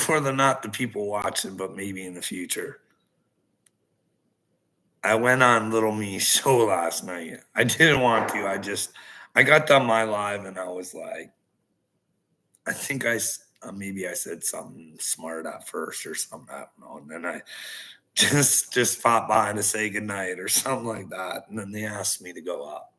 for not the people watching, but maybe in the future. I went on Little Me show last night. I didn't want to. I got done my live and I was like, I think maybe I said something smart at first or something. I don't know. And then I just popped by to say goodnight or something like that. And then they asked me to go up.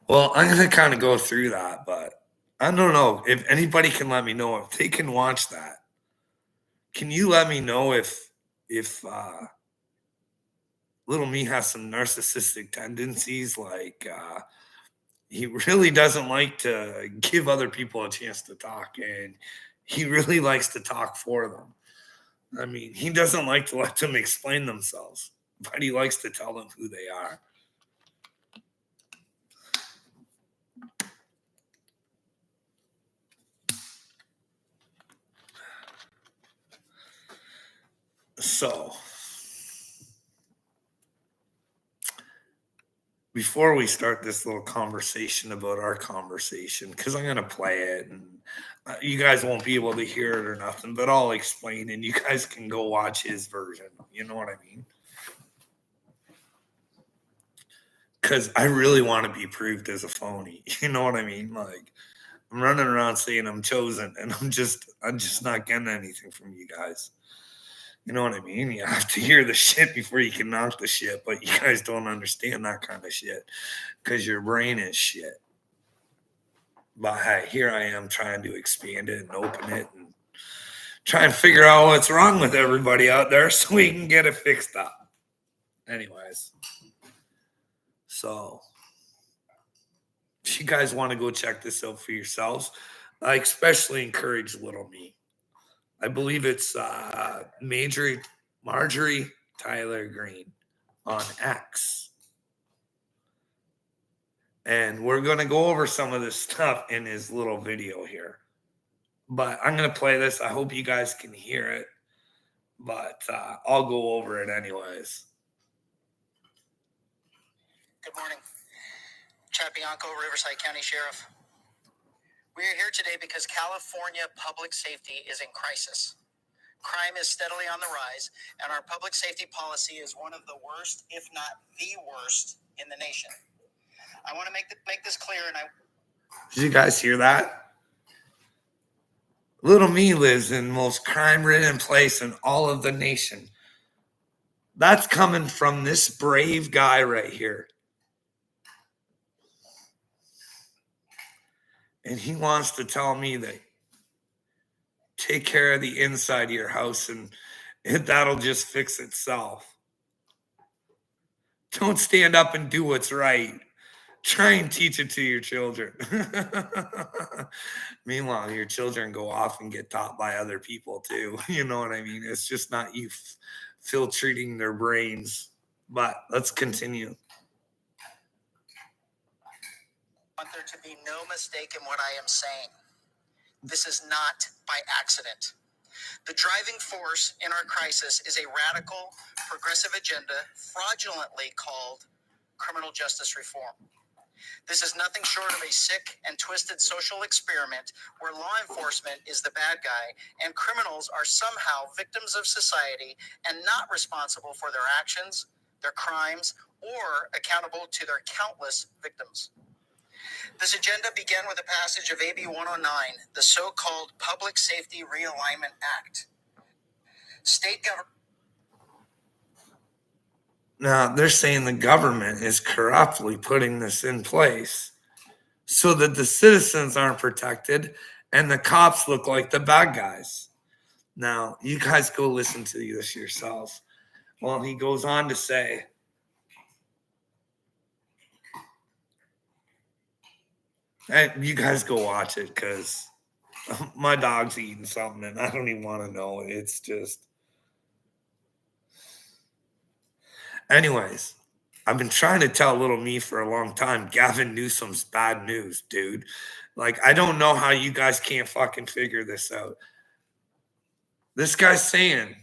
Well, I'm going to kind of go through that, but I don't know if anybody can let me know if they can watch that. Can you let me know if Little Me has some narcissistic tendencies? Like he really doesn't like to give other people a chance to talk, and he really likes to talk for them. I mean, he doesn't like to let them explain themselves, but he likes to tell them who they are. So, before we start this little conversation about our conversation, because I'm going to play it and you guys won't be able to hear it or nothing, but I'll explain and you guys can go watch his version. You know what I mean? Because I really want to be proved as a phony. You know what I mean? Like, I'm running around saying I'm chosen and I'm just not getting anything from you guys. You know what I mean? You have to hear the shit before you can knock the shit, but you guys don't understand that kind of shit because your brain is shit. But hey, here I am trying to expand it and open it and try and figure out what's wrong with everybody out there so we can get it fixed up. Anyways, so if you guys want to go check this out for yourselves, I especially encourage Little Me. I believe it's Marjorie Tyler Green on X. And we're going to go over some of this stuff in his little video here. But I'm going to play this. I hope you guys can hear it. But I'll go over it anyways. Good morning. Chad Bianco, Riverside County Sheriff. We are here today because California public safety is in crisis. Crime is steadily on the rise, and our public safety policy is one of the worst, if not the worst, in the nation. I want to make this clear, Did you guys hear that? Little Me lives in the most crime-ridden place in all of the nation. That's coming from this brave guy right here. And he wants to tell me that take care of the inside of your house and that'll just fix itself. Don't stand up and do what's right. Try and teach it to your children. Meanwhile, your children go off and get taught by other people too. You know what I mean? It's just not you filtrating their brains. But let's continue. I want there to be no mistake in what I am saying. This is not by accident. The driving force in our crisis is a radical, progressive agenda fraudulently called criminal justice reform. This is nothing short of a sick and twisted social experiment where law enforcement is the bad guy and criminals are somehow victims of society and not responsible for their actions, their crimes, or accountable to their countless victims. This agenda began with the passage of AB 109, the so-called Public Safety Realignment Act. State government. Now, they're saying the government is corruptly putting this in place so that the citizens aren't protected and the cops look like the bad guys. Now, you guys go listen to this yourselves. Well, he goes on to say, hey, you guys go watch it because my dog's eating something and I don't even want to know. It's just... Anyways, I've been trying to tell Little Me for a long time, Gavin Newsom's bad news, dude. Like, I don't know how you guys can't fucking figure this out. This guy's saying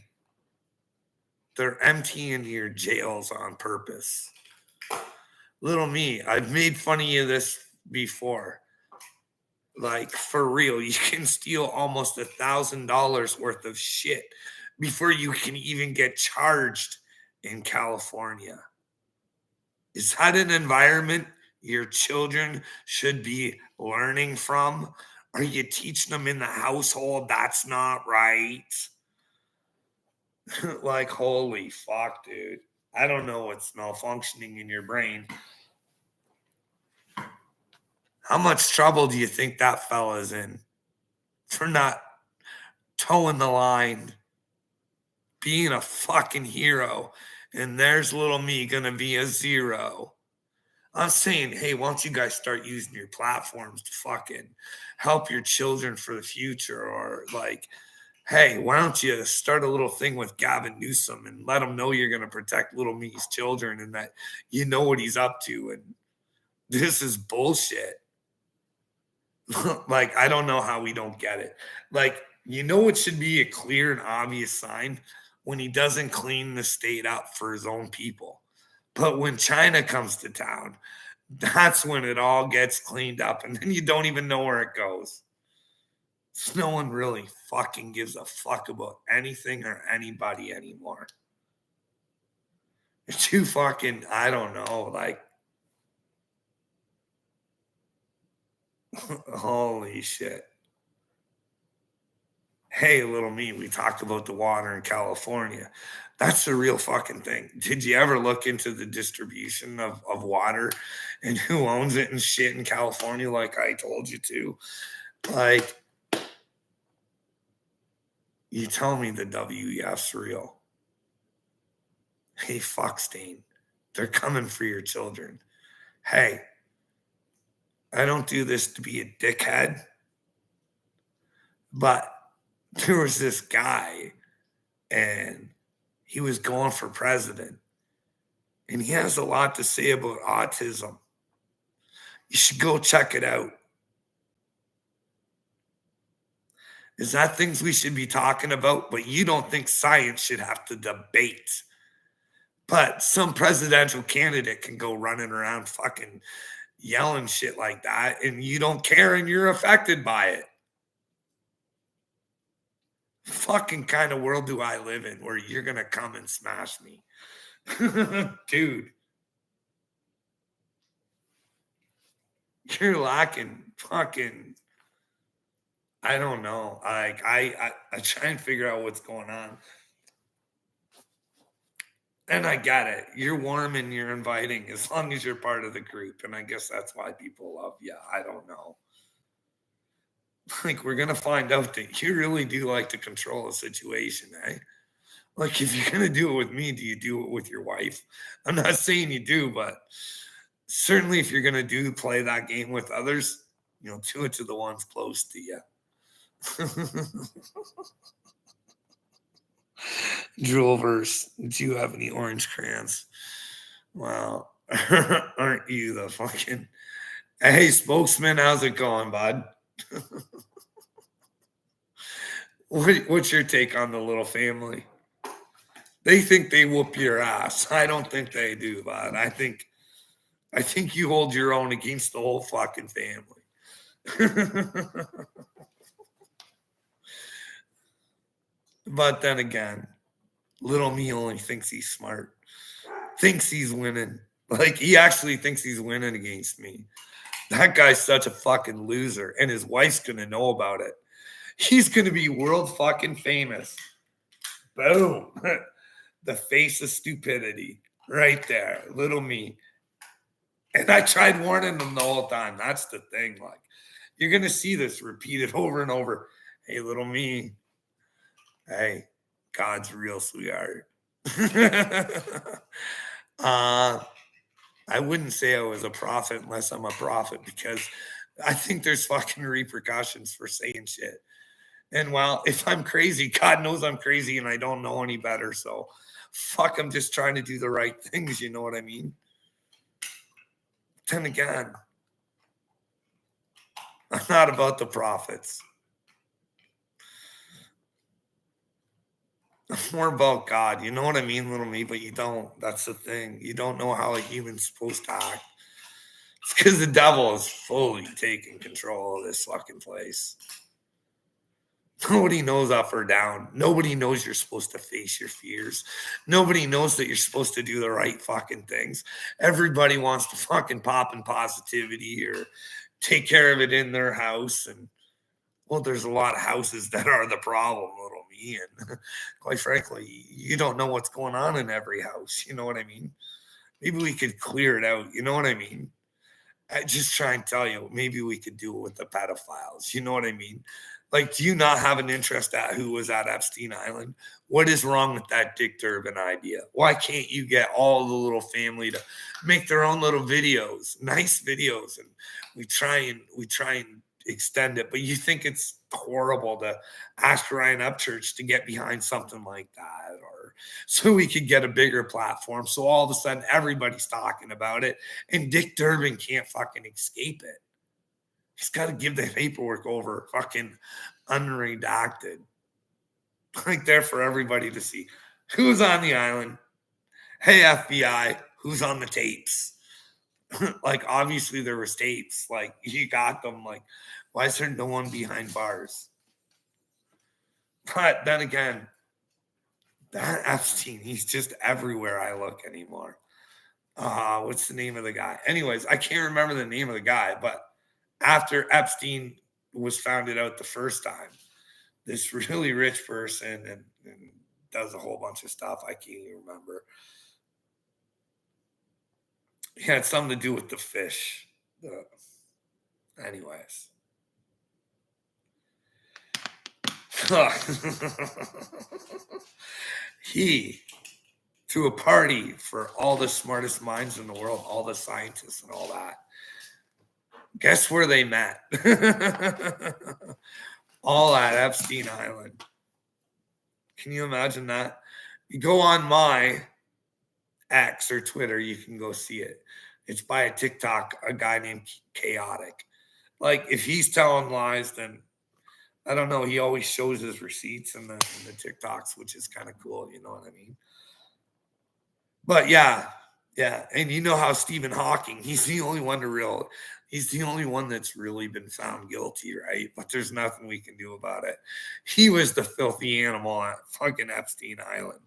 they're emptying your jails on purpose. Little Me, I've made fun of you this before. Like, for real, you can steal almost $1,000 worth of shit before you can even get charged in California. Is that an environment your children should be learning from? Are you teaching them in the household that's not right? Like, holy fuck, dude. I don't know what's malfunctioning in your brain. How much trouble do you think that fella's in for not towing the line, being a fucking hero? And there's little me gonna be a zero. I'm saying, hey, why don't you guys start using your platforms to fucking help your children for the future? Or like, hey, why don't you start a little thing with Gavin Newsom and let him know you're going to protect little me's children and that you know what he's up to. And this is bullshit. Like, I don't know how we don't get it. Like, you know, it should be a clear and obvious sign when he doesn't clean the state up for his own people. But when China comes to town, that's when it all gets cleaned up. And then you don't even know where it goes. No one really fucking gives a fuck about anything or anybody anymore. It's too fucking, I don't know, like, holy shit. Hey, little me, we talked about the water in California. That's the real fucking thing. Did you ever look into the distribution of water and who owns it and shit in California like I told you to? Like, you tell me the WEF's real. Hey, Fuckstein, they're coming for your children. Hey, I don't do this to be a dickhead, but there was this guy and he was going for president and he has a lot to say about autism. You should go check it out. Is that things we should be talking about? But you don't think science should have to debate. But some presidential candidate can go running around fucking yelling shit like that and you don't care and you're affected by it. Fucking kind of world do I live in where you're gonna come and smash me? Dude, you're lacking fucking, I don't know. Like, I try and figure out what's going on. And I get it. You're warm and you're inviting as long as you're part of the group. And I guess that's why people love you. I don't know. Like, we're going to find out that you really do like to control a situation, eh? Like, if you're going to do it with me, do you do it with your wife? I'm not saying you do, but certainly if you're going to play that game with others, you know, do it to the ones close to you. Droolverse, do you have any orange crayons? Well, aren't you the fucking... Hey, spokesman, how's it going, bud? What's your take on the little family? They think they whoop your ass. I don't think they do, bud. I think you hold your own against the whole fucking family. But then again, little me only thinks he's smart, thinks he's winning. Like, he actually thinks he's winning against me. That guy's such a fucking loser, and his wife's gonna know about it. He's gonna be world fucking famous. Boom. The face of stupidity right there, little me. And I tried warning them the whole time. That's the thing. Like, you're gonna see this repeated over and over. Hey, little me. Hey, God's real, sweetheart. I wouldn't say I was a prophet unless I'm a prophet, because I think there's fucking repercussions for saying shit. And well, if I'm crazy, God knows I'm crazy and I don't know any better. So fuck, I'm just trying to do the right things. You know what I mean? Then again, I'm not about the prophets. I'm more about God. You know what I mean, little me? But you don't. That's the thing. You don't know how a human's supposed to act. It's because the devil is fully taking control of this fucking place. Nobody knows up or down. Nobody knows you're supposed to face your fears. Nobody knows that you're supposed to do the right fucking things. Everybody wants to fucking pop in positivity or take care of it in their house. And well, there's a lot of houses that are the problem, little me. And quite frankly, you don't know what's going on in every house. You know what I mean? Maybe we could clear it out. You know what I mean? I just try and tell you, maybe we could do it with the pedophiles. You know what I mean? Like, do you not have an interest at who was at Epstein Island? What is wrong with that Dick Durbin idea? Why can't you get all the little family to make their own little videos, nice videos, and we try and extend it? But you think it's horrible to ask Ryan Upchurch to get behind something like that, or so we could get a bigger platform. So all of a sudden everybody's talking about it, and Dick Durbin can't fucking escape it. He's got to give the paperwork over fucking unredacted. Like there for everybody to see. Who's on the island? Hey, FBI, who's on the tapes? Like, obviously there was tapes. Like, you got them. Like, why is there no one behind bars? But then again, that Epstein, he's just everywhere I look anymore. What's the name of the guy? Anyways, I can't remember the name of the guy, but after Epstein was founded out the first time, this really rich person and does a whole bunch of stuff. I can't even remember. He had something to do with the fish. Anyways. He threw a party for all the smartest minds in the world, all the scientists and all that. Guess where they met? All at Epstein Island. Can you imagine that? You go on my X or Twitter, you can go see it. It's by a TikTok, a guy named Chaotic. Like, if he's telling lies, then I don't know. He always shows his receipts in the TikToks, which is kind of cool. You know what I mean? But yeah. And you know how Stephen Hawking, he's the only one that's really been found guilty, right? But there's nothing we can do about it. He was the filthy animal at fucking Epstein Island.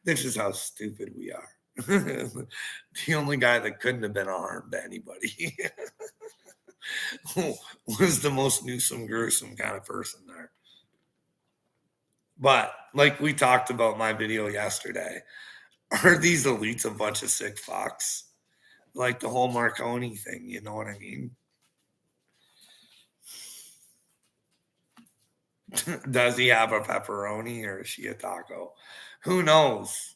This is how stupid we are. The only guy that couldn't have been harmed to anybody was the most gruesome kind of person there. But like we talked about my video yesterday, are these elites a bunch of sick fucks? Like the whole Marconi thing, you know what I mean? Does he have a pepperoni or is she a taco? Who knows?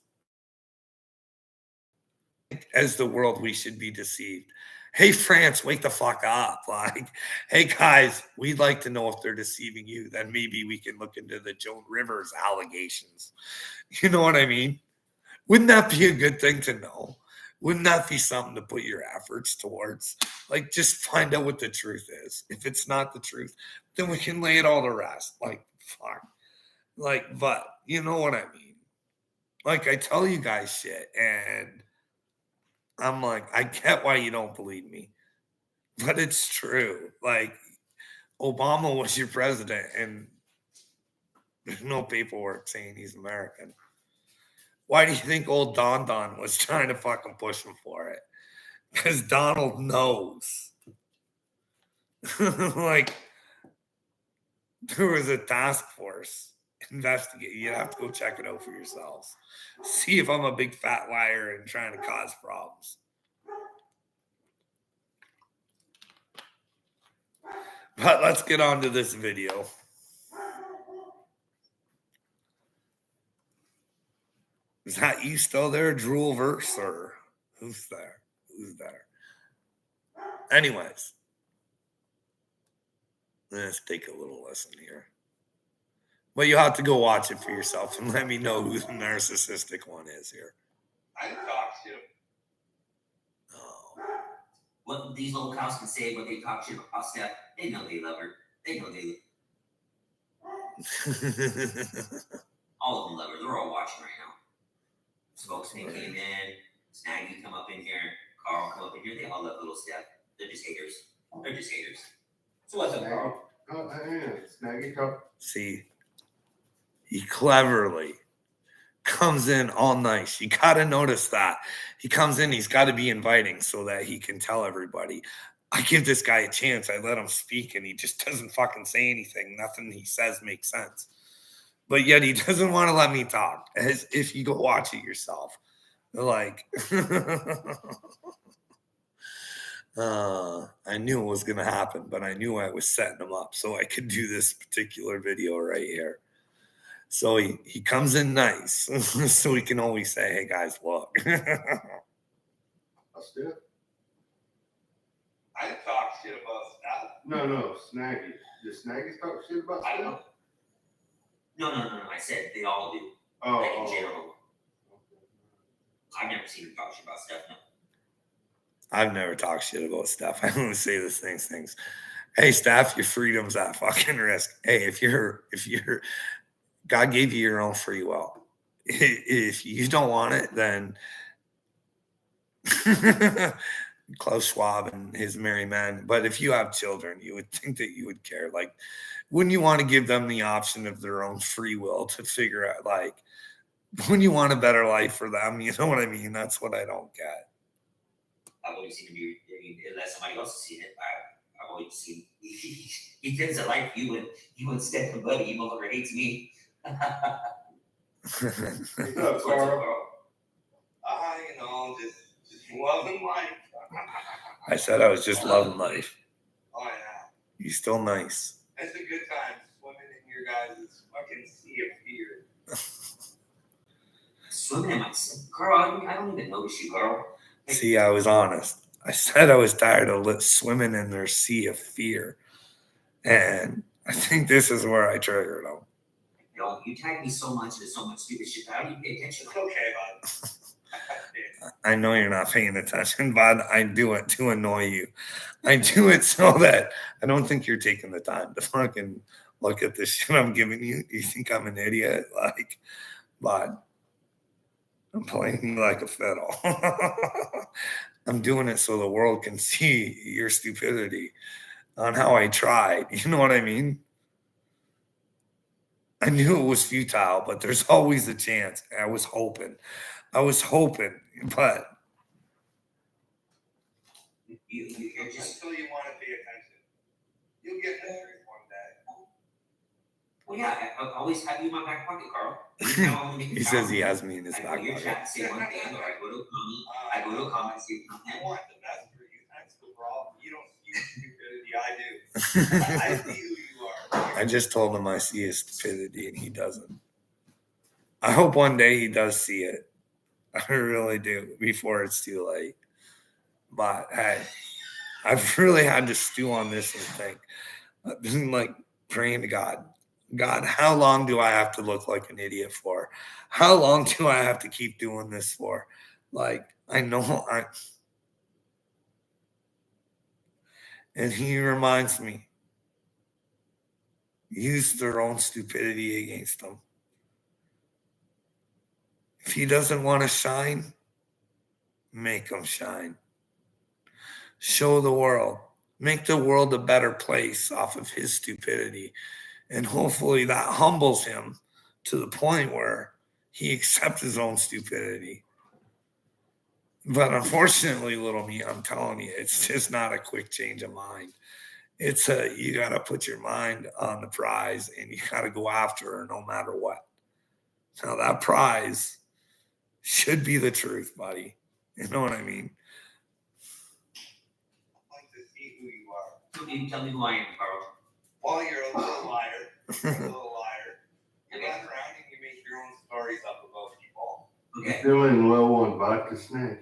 As the world, we should be deceived. Hey, France, wake the fuck up. Like, hey, guys, we'd like to know if they're deceiving you. Then maybe we can look into the Joan Rivers allegations. You know what I mean? Wouldn't that be a good thing to know? Wouldn't that be something to put your efforts towards? Like, just find out what the truth is. If it's not the truth, then we can lay it all to rest. Like, fuck. Like, but you know what I mean? Like, I tell you guys shit, and I'm like, I get why you don't believe me, but it's true. Like, Obama was your president, and there's no paperwork saying he's American. Why do you think old Don was trying to fucking push him for it? Because Donald knows. Like, there was a task force investigate. You have to go check it out for yourselves. See if I'm a big fat liar and trying to cause problems. But let's get on to this video. Is that you still there, Droolverse, or who's there? Who's there? Anyways, let's take a little listen here. But you have to go watch it for yourself and let me know who the narcissistic one is here. I can talk to. Oh. What these little cows can say, what they talk shit about Steph, they know they love her. They know they. All of them love her. They're all watching right now. Spokesman came in. Snaggy come up in here. Carl come up in here. They all love little Steph. They're just haters. They're just haters. So what's up, Carl? Oh, yeah. Snaggy cup. See, he cleverly comes in all nice. You got to notice that. He comes in, he's got to be inviting so that he can tell everybody. I give this guy a chance. I let him speak, and he just doesn't fucking say anything. Nothing he says makes sense. But yet he doesn't want to let me talk, as if you go watch it yourself. Like, I knew it was going to happen, but I knew I was setting him up so I could do this particular video right here. So he comes in nice, so he can always say, hey, guys, look. Let's do it. I didn't talk shit about stuff. No, Snaggy. Did Snaggy talk shit about I stuff? don't know. No. I said they all do. Oh, Like in general. I've never seen him talk shit about stuff. No. I've never talked shit about Steph. I only say the things. Hey, Steph, your freedom's at fucking risk. Hey, if you're God gave you your own free will. If you don't want it, then Klaus Schwab and his merry men. But if you have children, you would think that you would care. Like, wouldn't you want to give them the option of their own free will to figure out, like, wouldn't you want a better life for them? You know what I mean? That's what I don't get. I've always seen him be, unless somebody else has seen it. I've always seen he lives a life you and Steph and Buddy. You motherfucker hates me. What's up, What's up, Carl? Carl? Just loving life. I said I was just loving life. Oh yeah, You're still nice. it's a good time swimming in your guys' fucking sea of fear. Swimming in my Carl. I don't even notice you, Carl. See, I was honest. I said I was tired of swimming in their sea of fear. And I think this is where I triggered them. Yo, you tag me so much into so much stupid shit. How do you pay attention? It's okay, bud. I know you're not paying attention, but I do it to annoy you. I do it so that I don't think you're taking the time to fucking look at this shit I'm giving you. You think I'm an idiot? Like, but I'm playing like a fiddle. I'm doing it so the world can see your stupidity on how I tried. You know what I mean? I knew it was futile, but there's always a chance. I was hoping, but You're just. Until you want to pay attention, you'll get the truth one day. Well, yeah, I always have you in my back pocket, Carl. he says he has me in his I go back to your pocket. chat, say one thing, or I go to a comment, say I something. want the best for you. That's the problem. You don't see stupidity. I do. I see who you are. I just told him I see his stupidity and he doesn't. I hope one day he does see it. I really do before it's too late. But hey, I've really had to stew on this and think. I've been like praying to God, how long do I have to look like an idiot for? How long do I have to keep doing this for? Like, I know and he reminds me, use their own stupidity against them. If he doesn't want to shine, make him shine. Show the world. Make the world a better place off of his stupidity. And hopefully that humbles him to the point where he accepts his own stupidity. But unfortunately, little me, I'm telling you, it's just not a quick change of mind. You got to put your mind on the prize and you got to go after her no matter what. Now that prize should be the truth, buddy. You know what I mean? I like to see who you are. Tell me who I am, Carl. Well, you're a little liar. You're a little liar. You run around and you make your own stories up about people. Okay. Feeling low on vodka Snaggy.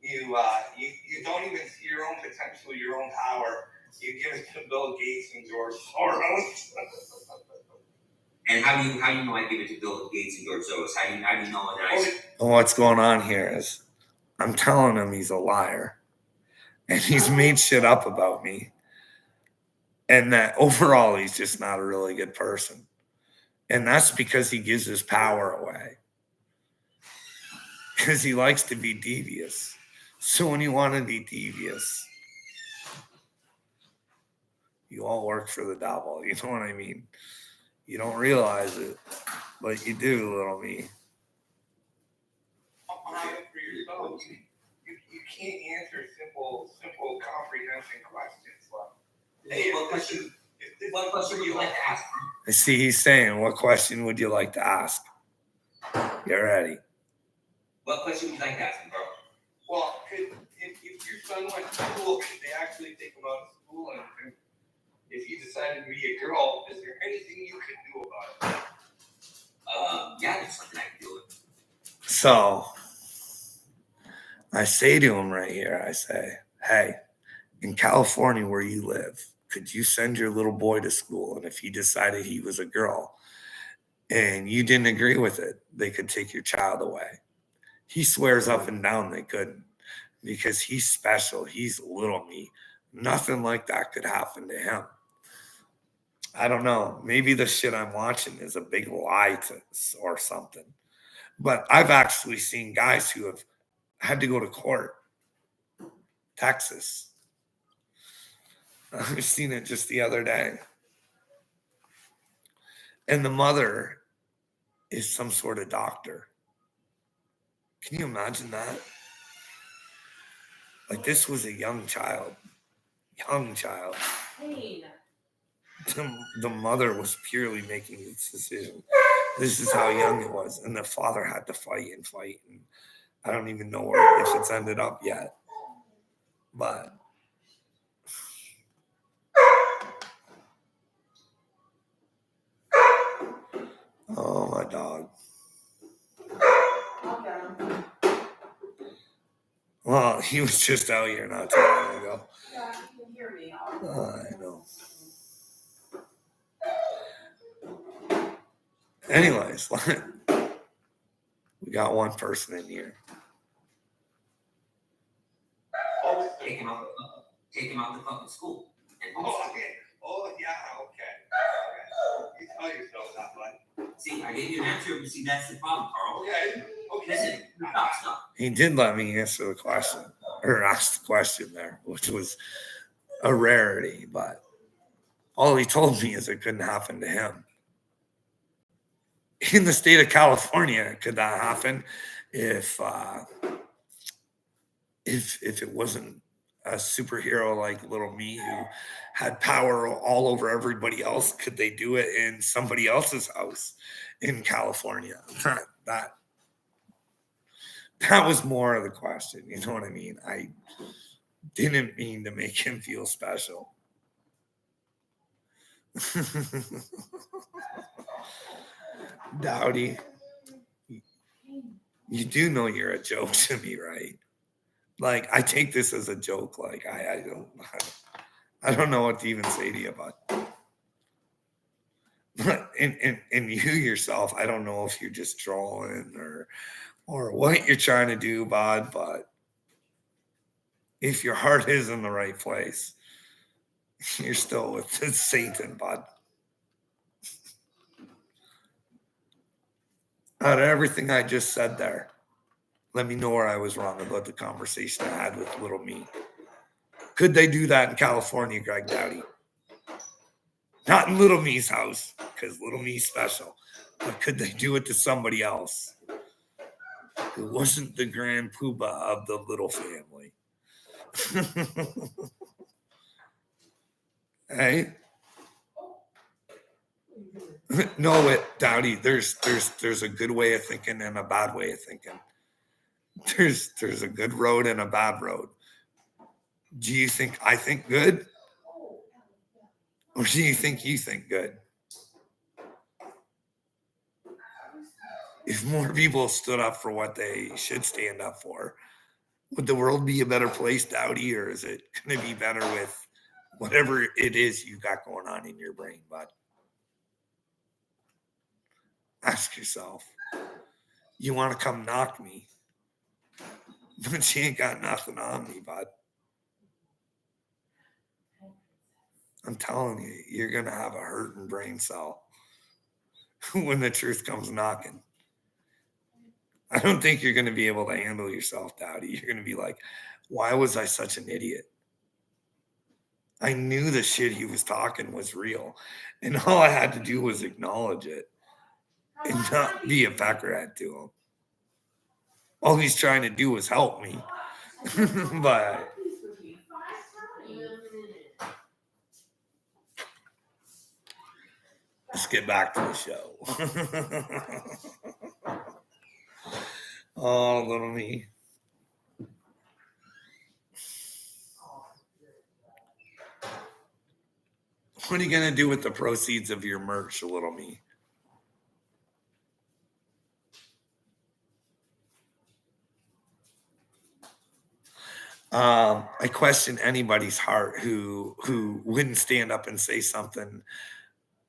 You don't even see your own potential, your own power. You give it to Bill Gates and George Soros. And how do you know I give it to Bill Gates and George Soros? How do you know that What's going on here is I'm telling him he's a liar and he's made shit up about me. And that overall, he's just not a really good person. And that's because he gives his power away. Because he likes to be devious. So when you want to be devious, you all work for the devil. You know what I mean? You don't realize it, but you do, little me. For yourself, you can't answer simple comprehension questions. Hey, What question would you like to ask? I see he's saying, what question would you like to ask? Get ready. What question would you like to ask him, bro? Well, if your son went to school, could they actually take him out of school? And if he decided to be a girl, is there anything you could do about it? Yeah, there's something I can do with. So I say to him right here, I say, hey, in California where you live, could you send your little boy to school? And if he decided he was a girl and you didn't agree with it, they could take your child away. He swears up and down they couldn't because he's special. He's little me. Nothing like that could happen to him. I don't know. Maybe the shit I'm watching is a big lie or something. But I've actually seen guys who have had to go to court. Texas. I've seen it just the other day. And the mother is some sort of doctor. Can you imagine that? Like, this was a young child. Young child. The mother was purely making this decision. This is how young it was. And the father had to fight. And I don't even know if it's ended up yet. But oh, my dog. Well, he was just out here not too long ago. Yeah, you can hear me. I know. Anyways, we got one person in here. Take him out the fucking school. And Oh, yeah, okay. You tell yourself that, bud. see, I gave you an answer, but see, that's the problem, Carl. Okay. Listen, stop. He did let me answer the question or ask the question there, which was a rarity, but all he told me is it couldn't happen to him. In the state of California, could that happen if it wasn't a superhero like little me who had power all over everybody else? Could they do it in somebody else's house in California? That was more of the question. You know what I mean? I didn't mean to make him feel special. Dowdy, you do know you're a joke to me, right? Like, I take this as a joke. Like, I don't know what to even say to you about. But and you yourself, I don't know if you're just trolling or what you're trying to do, bud. But if your heart is in the right place, you're still with Satan, bud. Out of everything I just said there, let me know where I was wrong about the conversation I had with little me. Could they do that in California, Greg Dowdy? Not in little me's house, because little me's special. But could they do it to somebody else who wasn't the grand poobah of the little family? Hey? No, Dowdy, there's a good way of thinking and a bad way of thinking. There's a good road and a bad road. Do you think I think good? Or do you think good? If more people stood up for what they should stand up for, would the world be a better place, Dowdy, or is it going to be better with whatever it is you got going on in your brain, bud? Ask yourself. You want to come knock me, but you ain't got nothing on me, bud. I'm telling you, you're going to have a hurting brain cell when the truth comes knocking. I don't think you're going to be able to handle yourself, Dowdy. You're going to be like, why was I such an idiot? I knew the shit he was talking was real. And all I had to do was acknowledge it and not be a peckerhead to him. All he's trying to do is help me. But let's get back to the show. Oh, little me. What are you going to do with the proceeds of your merch, little me? I question anybody's heart who wouldn't stand up and say something.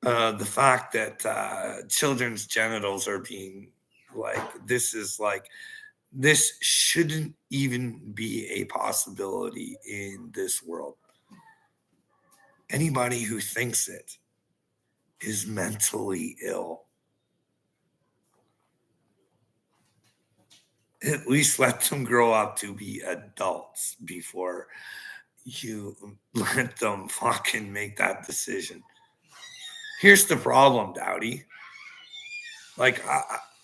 The fact that children's genitals are being this shouldn't even be a possibility in this world. Anybody who thinks it is mentally ill. At least let them grow up to be adults before you let them fucking make that decision. Here's the problem, Dowdy. Like,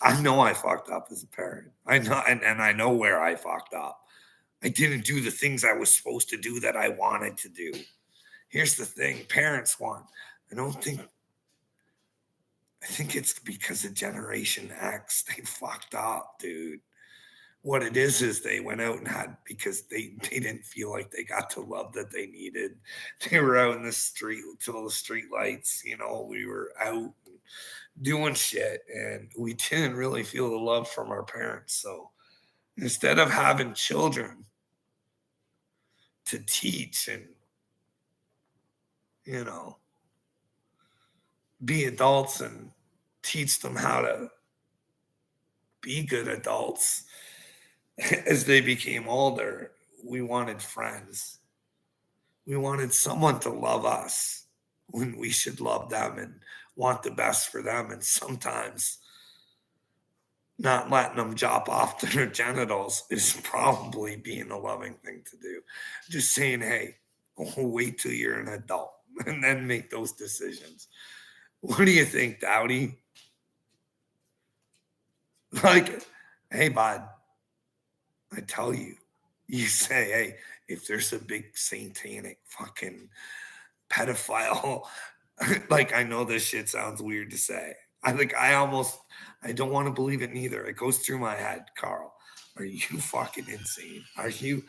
I know I fucked up as a parent. I know, and I know where I fucked up. I didn't do the things I was supposed to do that I wanted to do. Here's the thing, parents want. I think it's because of Generation X. They fucked up, dude. What it is they went out and had, because they didn't feel like they got the love that they needed. They were out in the street till the street lights, we were out doing shit, and we didn't really feel the love from our parents. So instead of having children to teach and, be adults and teach them how to be good adults, as they became older, we wanted friends. We wanted someone to love us when we should love them and want the best for them. And sometimes not letting them chop off their genitals is probably being a loving thing to do. Just saying, hey, wait till you're an adult and then make those decisions. What do you think, Dowdy? Like, hey, bud, I tell you, you say, hey, if there's a big satanic fucking pedophile, like, I know this shit sounds weird to say. I don't want to believe it neither. It goes through my head, Carl. Are you fucking insane? Are you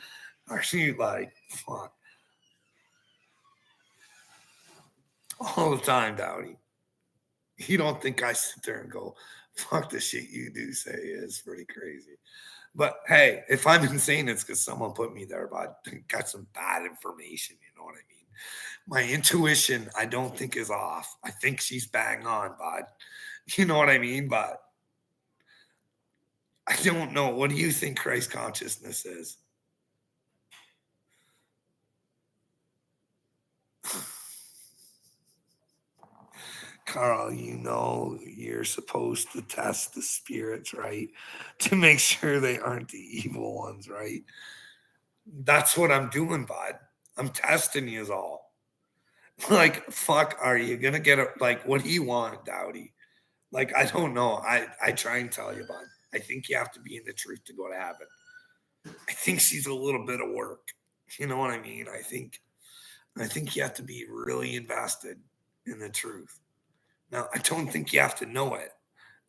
like, fuck? All the time, Dowdy. You don't think I sit there and go, fuck, the shit you do say is pretty crazy. But hey, if I'm insane, it's because someone put me there, but got some bad information. You know what I mean? My intuition, I don't think is off. I think she's bang on, bud. You know what I mean? But I don't know. What do you think Christ consciousness is? Carl, you're supposed to test the spirits, right? To make sure they aren't the evil ones, right? That's what I'm doing, bud. I'm testing you all. Like, fuck, are you going to get it? Like, what do you want, Dowdy? Like, I don't know. I try and tell you, bud. I think you have to be in the truth to go to heaven. I think she's a little bit of work. You know what I mean? I think you have to be really invested in the truth. Now, I don't think you have to know it.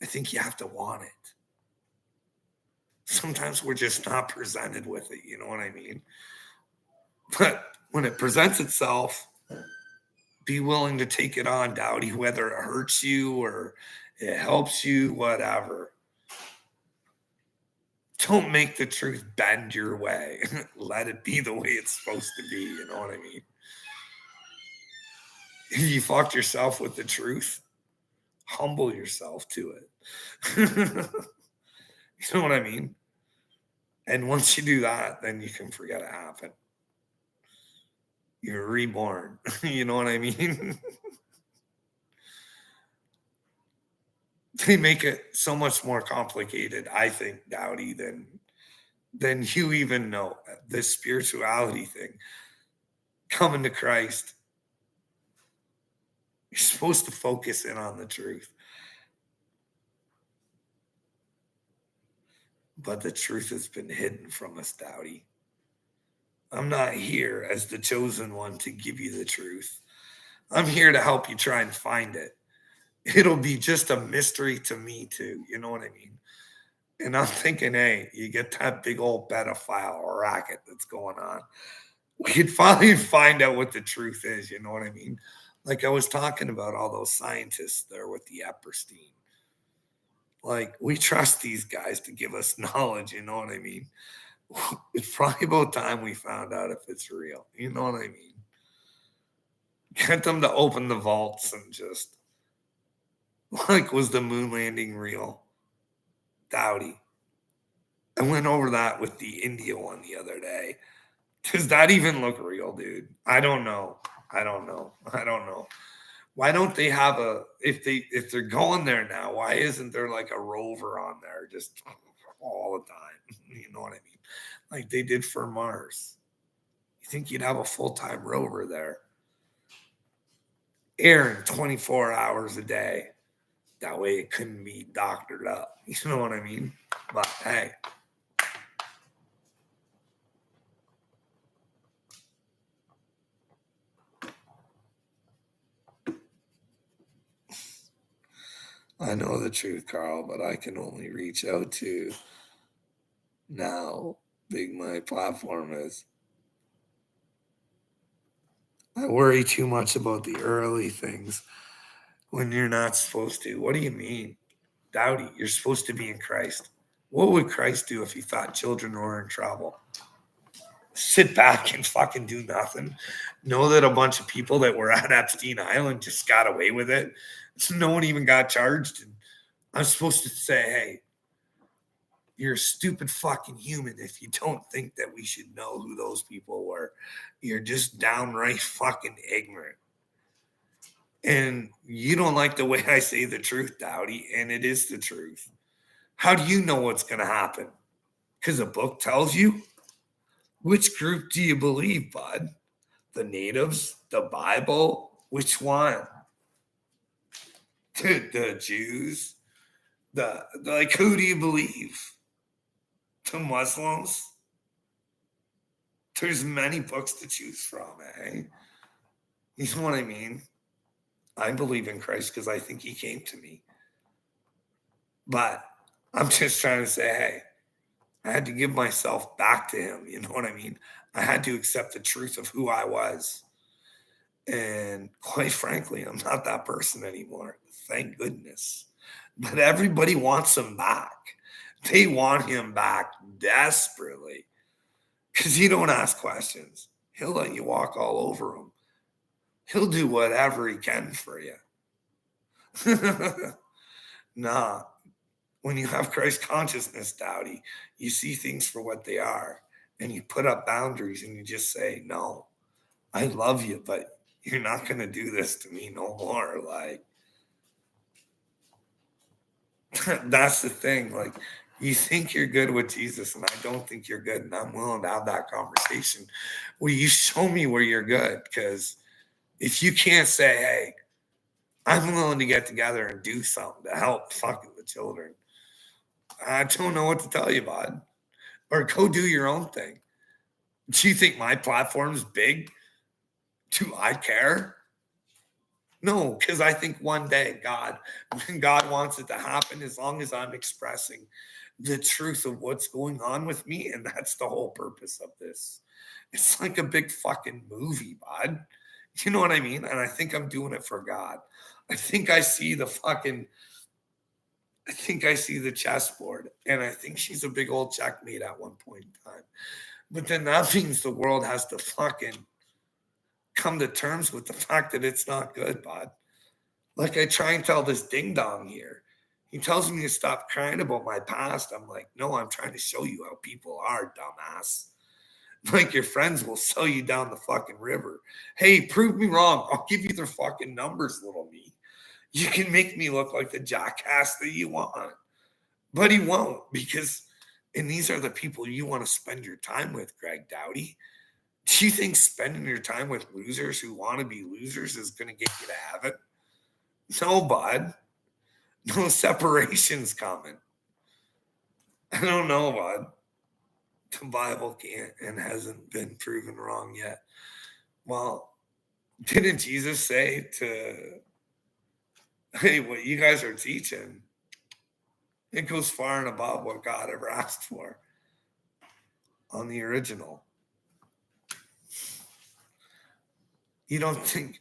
I think you have to want it. Sometimes we're just not presented with it. You know what I mean? But when it presents itself, be willing to take it on, Dowdy, whether it hurts you or it helps you, whatever. Don't make the truth bend your way. Let it be the way it's supposed to be. You know what I mean? If you fucked yourself with the truth, humble yourself to it. You know what I mean? And once you do that, then you can forget it happened. You're reborn. You know what I mean? They make it so much more complicated, I think, Dowdy, than you even know. This spirituality thing, coming to Christ, you're supposed to focus in on the truth. But the truth has been hidden from us, Dowdy. I'm not here as the chosen one to give you the truth. I'm here to help you try and find it. It'll be just a mystery to me too. You know what I mean? And I'm thinking, hey, you get that big old pedophile racket that's going on. We could finally find out what the truth is. You know what I mean? Like I was talking about all those scientists there with the Epstein. Like we trust these guys to give us knowledge. You know what I mean? It's probably about time we found out if it's real. You know what I mean? Get them to open the vaults and just like, was the moon landing real? Dowdy. I went over that with the India one the other day. Does that even look real, dude? I don't know. Why don't they have if they're going there now, why isn't there like a rover on there just all the time? You know what I mean? Like they did for Mars. You think you'd have a full-time rover there? Airing 24 hours a day. That way it couldn't be doctored up. You know what I mean? But hey. I know the truth, Carl, but I can only reach out to now big my platform is. I worry too much about the early things when you're not supposed to. What do you mean? Dowdy, you're supposed to be in Christ. What would Christ do if he thought children were in trouble? Sit back and fucking do nothing. Know that a bunch of people that were at Epstein Island just got away with it. No one even got charged. And I'm supposed to say, hey, you're a stupid fucking human if you don't think that we should know who those people were. You're just downright fucking ignorant. And you don't like the way I say the truth, Dowdy, and it is the truth. How do you know what's going to happen? Because a book tells you? Which group do you believe, bud? The natives? The Bible? Which one? The Jews? Like, who do you believe? The Muslims? There's many books to choose from, eh? You know what I mean? I believe in Christ because I think he came to me. But I'm just trying to say, hey, I had to give myself back to him. You know what I mean? I had to accept the truth of who I was. And quite frankly, I'm not that person anymore. Thank goodness. But everybody wants him back. They want him back desperately because you don't ask questions. He'll let you walk all over him. He'll do whatever he can for you. Nah. When you have Christ consciousness, Dowdy, you see things for what they are. And you put up boundaries and you just say, no, I love you, but you're not going to do this to me no more. Like, that's the thing. Like, you think you're good with Jesus, and I don't think you're good. And I'm willing to have that conversation where you show me where you're good. Because if you can't say, hey, I'm willing to get together and do something to help fucking the children, I don't know what to tell you, bud. Or go do your own thing. Do you think my platform's big? Do I care? No, because I think one day God wants it to happen as long as I'm expressing the truth of what's going on with me. And that's the whole purpose of this. It's like a big fucking movie, bud. You know what I mean? And I think I'm doing it for God. I think I see the chessboard, and I think she's a big old checkmate at one point in time. But then that means the world has to fucking come to terms with the fact that it's not good, bud. Like I try and tell this ding dong here. He tells me to stop crying about my past. I'm like, no, I'm trying to show you how people are, dumbass. Like your friends will sell you down the fucking river. Hey, prove me wrong. I'll give you their fucking numbers, little me. You can make me look like the jackass that you want, but he won't, because, and these are the people you want to spend your time with, Greg Dowdy. Do you think spending your time with losers who want to be losers is going to get you to heaven? No, bud. No, separation's coming. I don't know, bud. The Bible can't and hasn't been proven wrong yet. Well, didn't Jesus say to, hey, what you guys are teaching, it goes far and above what God ever asked for on the original. You don't think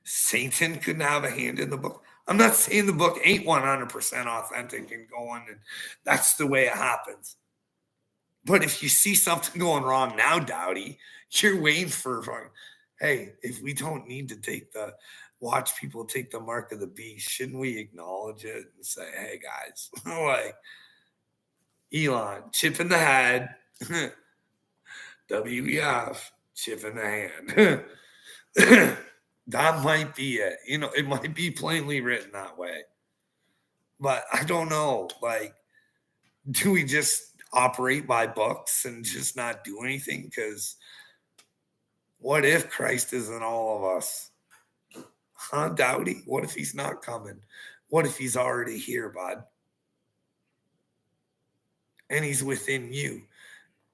Satan couldn't have a hand in the book? I'm not saying the book ain't 100% authentic and going, and that's the way it happens. But if you see something going wrong now, Dowdy, you're waiting for, hey, if we don't need to watch people take the mark of the beast, shouldn't we acknowledge it and say, hey, guys, like, Elon, chip in the head, WEF, chip in the hand. That might be it. It might be plainly written that way. But I don't know. Like, do we just operate by books and just not do anything? Because what if Christ isn't all of us? Huh, Dowdy? What if he's not coming? What if he's already here, bud? And he's within you.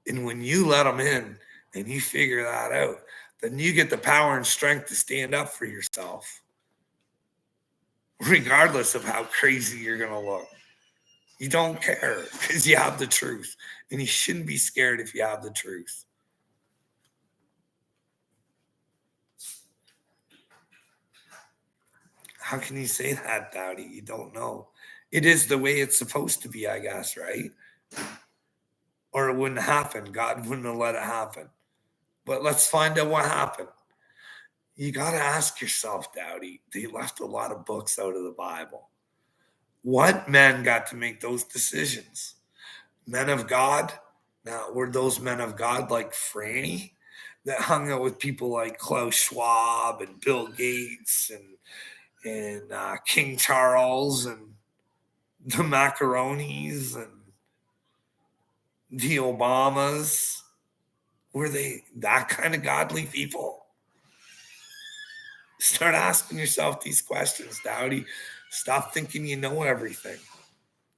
And when you let him in and you figure that out, then you get the power and strength to stand up for yourself, regardless of how crazy you're going to look. You don't care because you have the truth. And you shouldn't be scared if you have the truth. How can you say that, Dowdy? You don't know. It is the way it's supposed to be, I guess, right? Or it wouldn't happen. God wouldn't have let it happen. But let's find out what happened. You got to ask yourself, Dowdy, they left a lot of books out of the Bible. What men got to make those decisions? Men of God? Now, were those men of God like Franny that hung out with people like Klaus Schwab and Bill Gates and King Charles and the Macaronis and the Obamas? Were they that kind of godly people? Start asking yourself these questions, Dowdy. Stop thinking you know everything.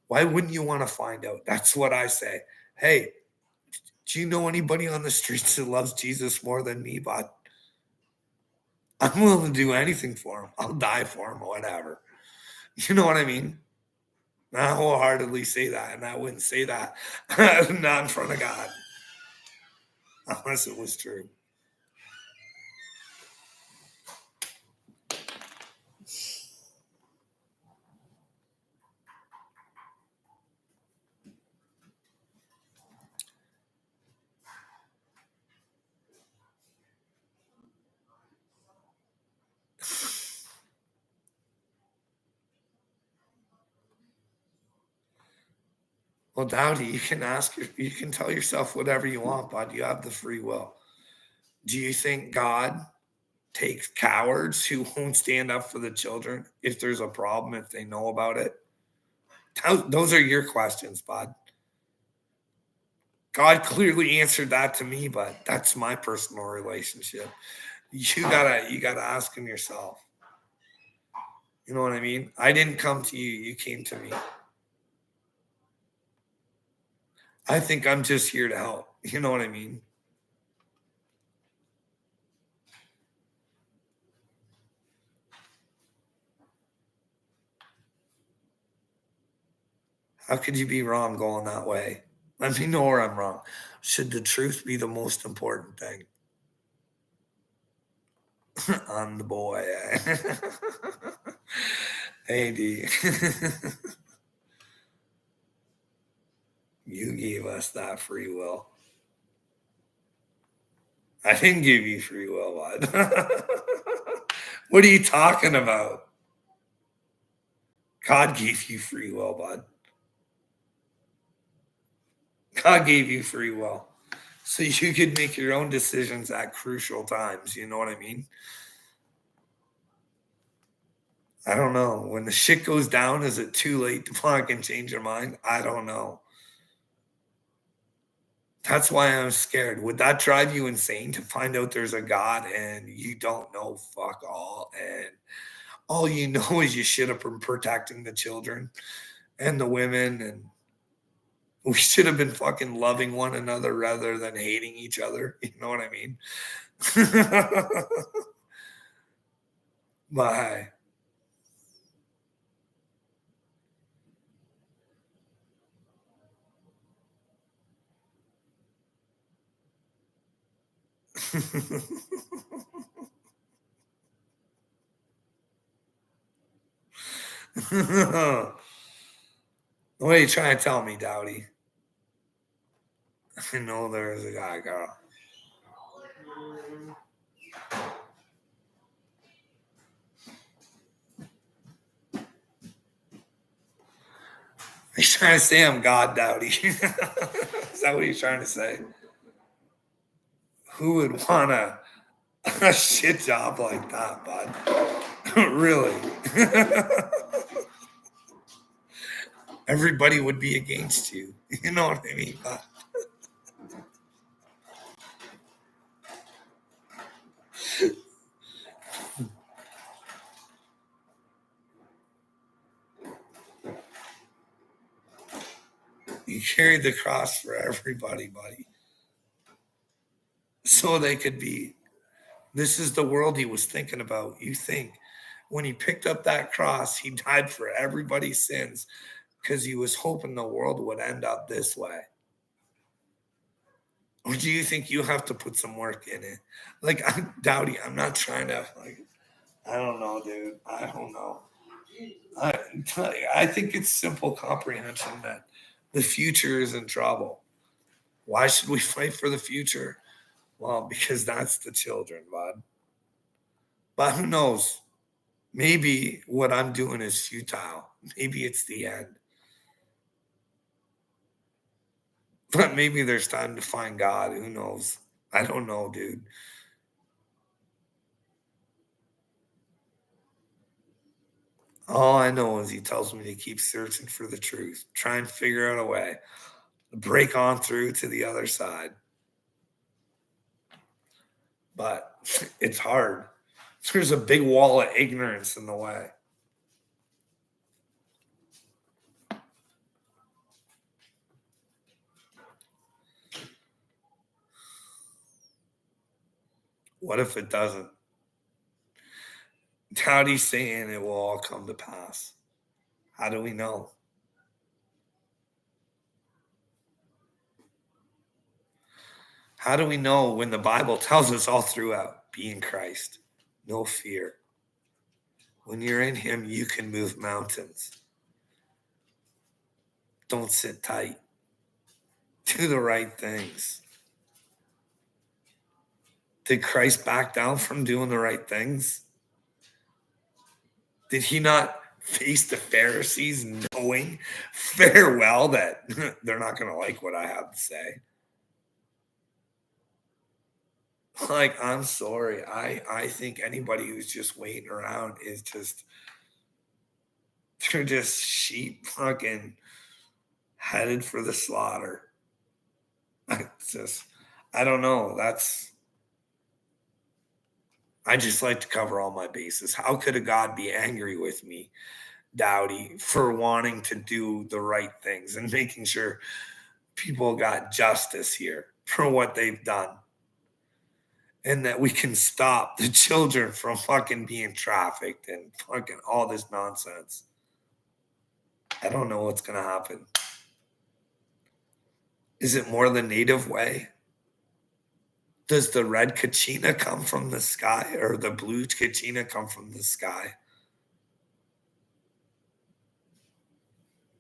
Why wouldn't you want to find out? That's what I say. Hey, do you know anybody on the streets that loves Jesus more than me, bud? I'm willing to do anything for him. I'll die for him, whatever. You know what I mean? I wholeheartedly say that, and I wouldn't say that not in front of God, unless it was true. Well, Dowdy, you can tell yourself whatever you want, bud. You have the free will. Do you think God takes cowards who won't stand up for the children if there's a problem, if they know about it? Those are your questions, bud. God clearly answered that to me, but that's my personal relationship. You gotta ask him yourself. You know what I mean? I didn't come to you, you came to me. I think I'm just here to help. You know what I mean? How could you be wrong going that way? Let me know where I'm wrong. Should the truth be the most important thing? I'm the boy. Hey, D. You gave us that free will. I didn't give you free will, bud. What are you talking about? God gave you free will, bud. God gave you free will. So you could make your own decisions at crucial times. You know what I mean? I don't know. When the shit goes down, is it too late to fucking change your mind? I don't know. That's why I'm scared. Would that drive you insane to find out there's a God and you don't know fuck all, and all you know is you should have been protecting the children and the women, and we should have been fucking loving one another rather than hating each other. You know what I mean? Bye. What are you trying to tell me, Dowdy? I know there's a guy, girl. He's trying to say I'm God, Dowdy. Is that what he's trying to say? Who would want a shit job like that, bud? Really? Everybody would be against you. You know what I mean? You carried the cross for everybody, buddy. So they could be. This is the world he was thinking about. You think when he picked up that cross, he died for everybody's sins because he was hoping the world would end up this way? Or do you think you have to put some work in it? Like, I'm Dowdy, I'm not trying to, like, I don't know, dude. I don't know. I think it's simple comprehension that the future is in trouble. Why should we fight for the future? Well, because that's the children, bud. But who knows? Maybe what I'm doing is futile. Maybe it's the end. But maybe there's time to find God. Who knows? I don't know, dude. All I know is he tells me to keep searching for the truth, try and figure out a way to break on through to the other side. But it's hard. There's a big wall of ignorance in the way. What if it doesn't? Dowdy's saying it will all come to pass. How do we know? How do we know when the Bible tells us all throughout, be in Christ, no fear? When you're in him, you can move mountains. Don't sit tight. Do the right things. Did Christ back down from doing the right things? Did he not face the Pharisees knowing farewell that they're not going to like what I have to say? Like, I'm sorry. I think anybody who's just waiting around is just, they're just sheep fucking headed for the slaughter. I don't know. I just like to cover all my bases. How could a God be angry with me, Dowdy, for wanting to do the right things and making sure people got justice here for what they've done? And that we can stop the children from fucking being trafficked and fucking all this nonsense. I don't know what's going to happen. Is it more the native way? Does the red kachina come from the sky or the blue kachina come from the sky?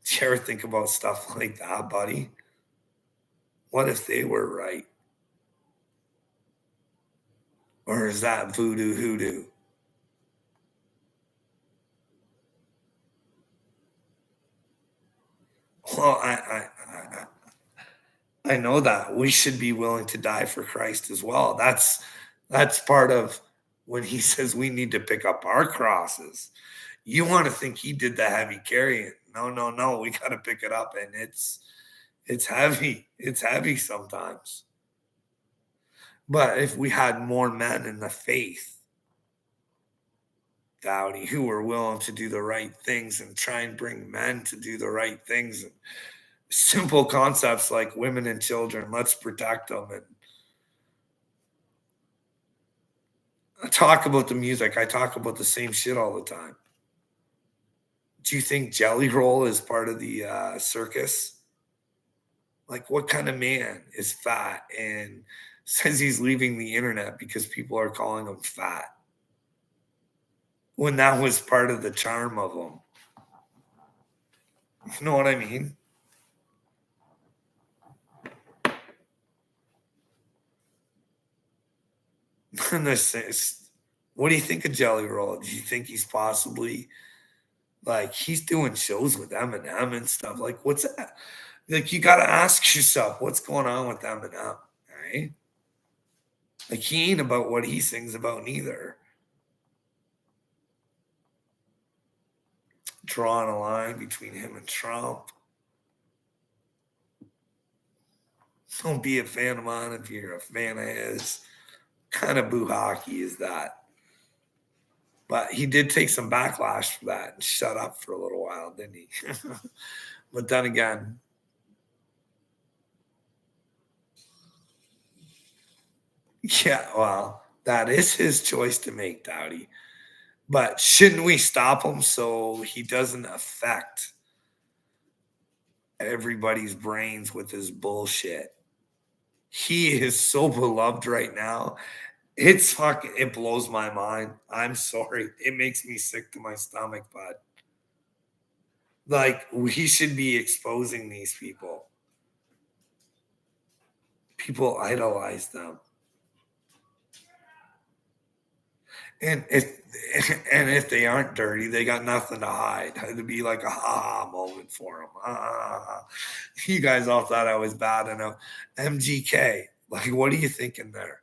Do you ever think about stuff like that, buddy? What if they were right? Or is that voodoo hoodoo? Well, I know that we should be willing to die for Christ as well. That's part of when he says we need to pick up our crosses. You want to think he did the heavy carrying. No. We got to pick it up, and it's heavy. It's heavy sometimes. But if we had more men in the faith, Dowdy, who were willing to do the right things and try and bring men to do the right things, and simple concepts like women and children, let's protect them. And I talk about the music. I talk about the same shit all the time. Do you think Jelly Roll is part of the circus? Like, what kind of man is fat and says he's leaving the internet because people are calling him fat, when that was part of the charm of him? You know what I mean? And this is, what do you think of Jelly Roll? Do you think he's possibly, like, he's doing shows with Eminem and stuff? Like, what's that? Like, you got to ask yourself, what's going on with Eminem, right? Like, he ain't about what he sings about neither. Drawing a line between him and Trump. Don't be a fan of mine if you're a fan of his. Kind of boo hockey is that? But he did take some backlash for that and shut up for a little while, didn't he? But then again, yeah, well, that is his choice to make, Dowdy. But shouldn't we stop him so he doesn't affect everybody's brains with his bullshit? He is so beloved right now. It's fucking, it blows my mind. I'm sorry. It makes me sick to my stomach, but like, we should be exposing these people. People idolize them. And if they aren't dirty, they got nothing to hide. It'd be like a ha-ha moment for them. You guys all thought I was bad enough. MGK, like, what are you thinking there?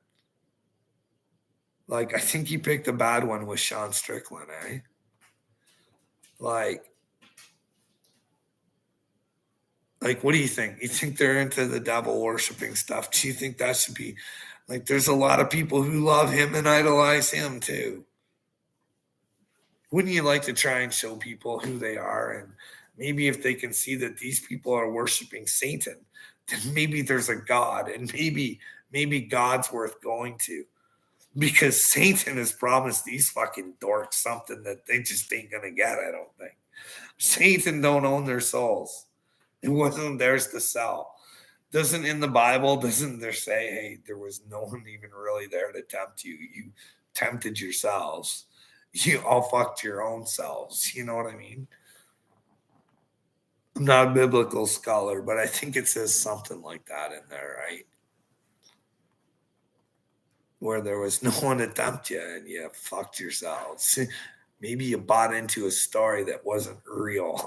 Like, I think you picked a bad one with Sean Strickland, eh? Like, what do you think? You think they're into the devil worshiping stuff? Do you think that should be, like, there's a lot of people who love him and idolize him too. Wouldn't you like to try and show people who they are? And maybe if they can see that these people are worshiping Satan, then maybe there's a God, and maybe God's worth going to. Because Satan has promised these fucking dorks something that they just ain't going to get, I don't think. Satan don't own their souls. It wasn't theirs to sell. Doesn't in the Bible, doesn't there say, hey, there was no one even really there to tempt you. You tempted yourselves. You all fucked your own selves. You know what I mean? I'm not a biblical scholar, but I think it says something like that in there, right? Where there was no one to tempt you and you fucked yourselves. Maybe you bought into a story that wasn't real.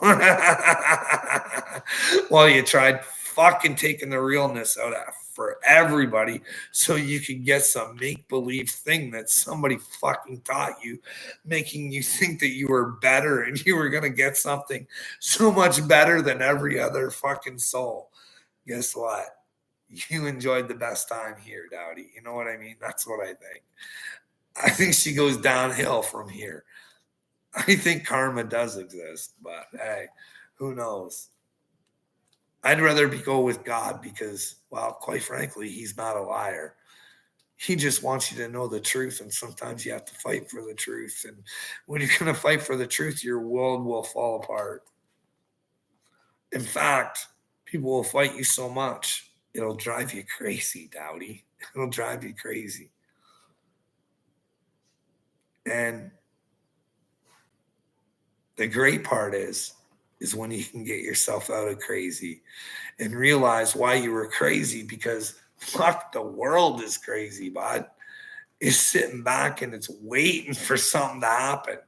Well, you tried fucking taking the realness out of for everybody so you could get some make-believe thing that somebody fucking taught you, making you think that you were better and you were going to get something so much better than every other fucking soul. Guess what? You enjoyed the best time here, Dowdy. You know what I mean? That's what I think. I think she goes downhill from here. I think karma does exist, but hey, who knows? I'd rather go with God because, well, quite frankly, he's not a liar. He just wants you to know the truth, and sometimes you have to fight for the truth. And when you're going to fight for the truth, your world will fall apart. In fact, people will fight you so much, it'll drive you crazy, Dowdy. It'll drive you crazy. And the great part is when you can get yourself out of crazy and realize why you were crazy, because fuck, the world is crazy, bud. It's sitting back and it's waiting for something to happen,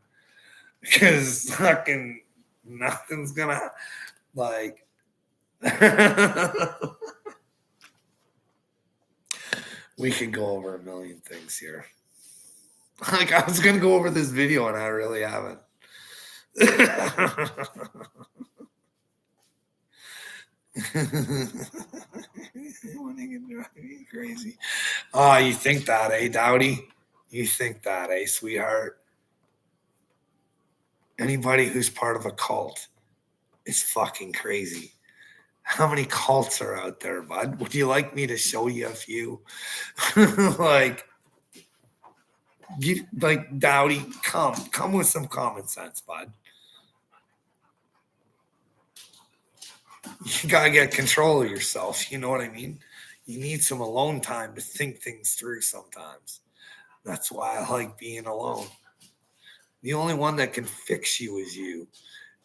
because fucking nothing's gonna, like, we could go over a million things here. Like, I was gonna go over this video and I really haven't. Crazy. Oh, you think that, eh, Dowdy? You think that, eh, sweetheart? Anybody who's part of a cult is fucking crazy. How many cults are out there, bud? Would you like me to show you a few? like, like Dowdy, come with some common sense, bud. You gotta get control of yourself. You know what I mean? You need some alone time to think things through sometimes. That's why I like being alone. The only one that can fix you is you.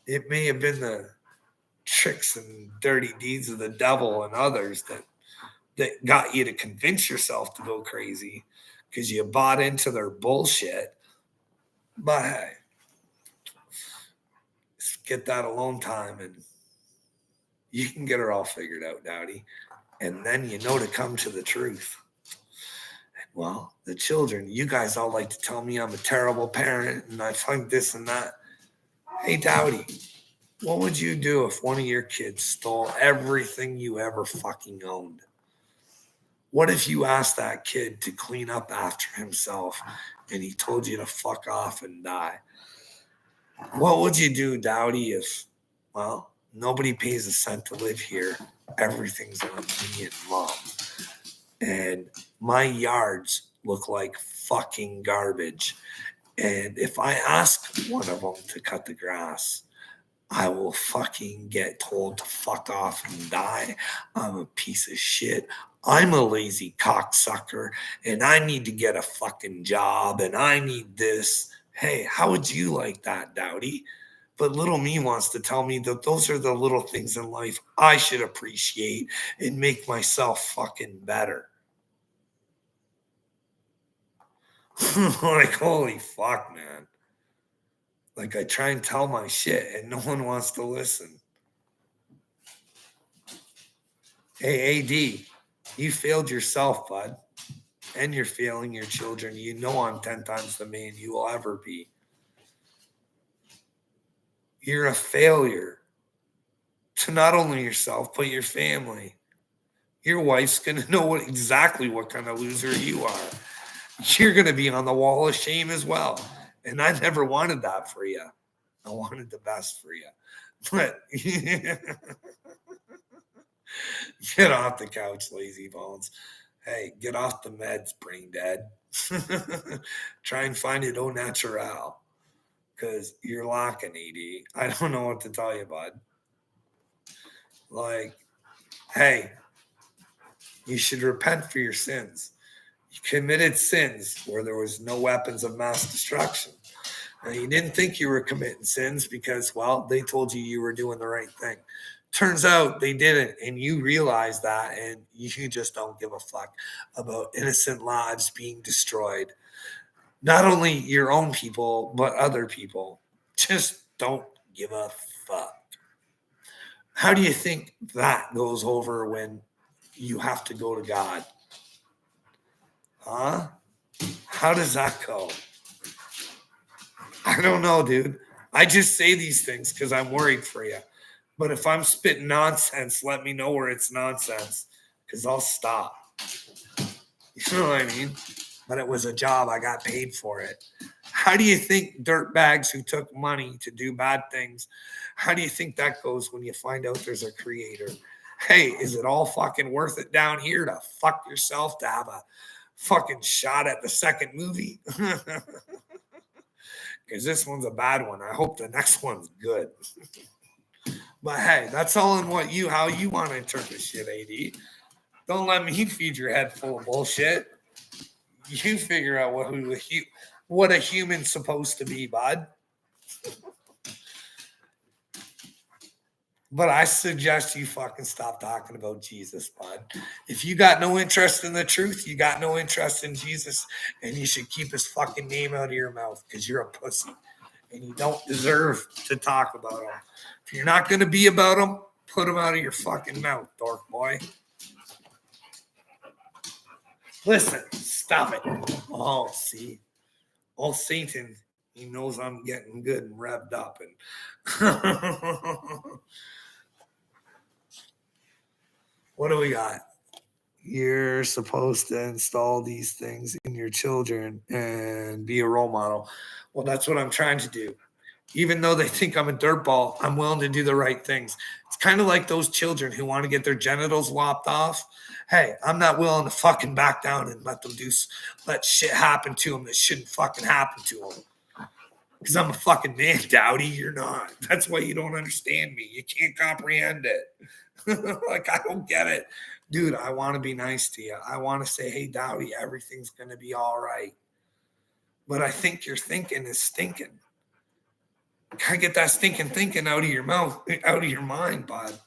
It may have been the tricks and dirty deeds of the devil and others that got you to convince yourself to go crazy because you bought into their bullshit. But hey, get that alone time and you can get her all figured out, Dowdy. And then you know to come to the truth. Well, the children, you guys all like to tell me I'm a terrible parent and I find this and that. Hey, Dowdy, what would you do if one of your kids stole everything you ever fucking owned? What if you asked that kid to clean up after himself and he told you to fuck off and die? What would you do, Dowdy, if, well, nobody pays a cent to live here? Everything's on me and mom. And my yards look like fucking garbage. And if I ask one of them to cut the grass, I will fucking get told to fuck off and die. I'm a piece of shit. I'm a lazy cocksucker and I need to get a fucking job and I need this. Hey, how would you like that, Dowdy? But little me wants to tell me that those are the little things in life I should appreciate and make myself fucking better. Like, holy fuck, man. Like, I try and tell my shit and no one wants to listen. Hey, AD, you failed yourself, bud. And you're failing your children. You know I'm 10 times the man you will ever be. You're a failure to not only yourself, but your family. Your wife's going to know exactly what kind of loser you are. You're going to be on the wall of shame as well. And I never wanted that for you. I wanted the best for you. But get off the couch, lazy bones. Hey, get off the meds, brain dead. Try and find it au natural. Because you're lacking, AD. I don't know what to tell you, bud. Like, hey, you should repent for your sins. You committed sins where there was no weapons of mass destruction. Now, you didn't think you were committing sins because, well, they told you were doing the right thing. Turns out they didn't, and you realize that, and you just don't give a fuck about innocent lives being destroyed. Not only your own people, but other people. Just don't give a fuck. How do you think that goes over when you have to go to God? Huh? How does that go? I don't know, dude. I just say these things because I'm worried for you. But if I'm spitting nonsense, let me know where it's nonsense because I'll stop. You know what I mean? But it was a job. I got paid for it. How do you think dirtbags who took money to do bad things, how do you think that goes when you find out there's a creator? Hey, is it all fucking worth it down here to fuck yourself to have a fucking shot at the second movie? Because this one's a bad one. I hope the next one's good. But hey, that's all in how you want to interpret shit, AD. Don't let me feed your head full of bullshit. You figure out what a human's supposed to be, bud. But I suggest you fucking stop talking about Jesus, bud. If you got no interest in the truth, you got no interest in Jesus, and you should keep his fucking name out of your mouth because you're a pussy and you don't deserve to talk about him. If you're not going to be about him, put him out of your fucking mouth, dork boy. Listen, stop it. Oh, see. Oh, Satan, He knows I'm getting good and revved up. And what do we got? You're supposed to install these things in your children and be a role model. Well, that's what I'm trying to do. Even though they think I'm a dirtball, I'm willing to do the right things. It's kind of like those children who want to get their genitals lopped off. Hey, I'm not willing to fucking back down and let shit happen to them that shouldn't fucking happen to them. Because I'm a fucking man, Dowdy. You're not. That's why you don't understand me. You can't comprehend it. Like, I don't get it. Dude, I want to be nice to you. I want to say, hey, Dowdy, everything's going to be all right. But I think your thinking is stinking. Gotta get that stinking thinking out of your mouth, out of your mind, bud.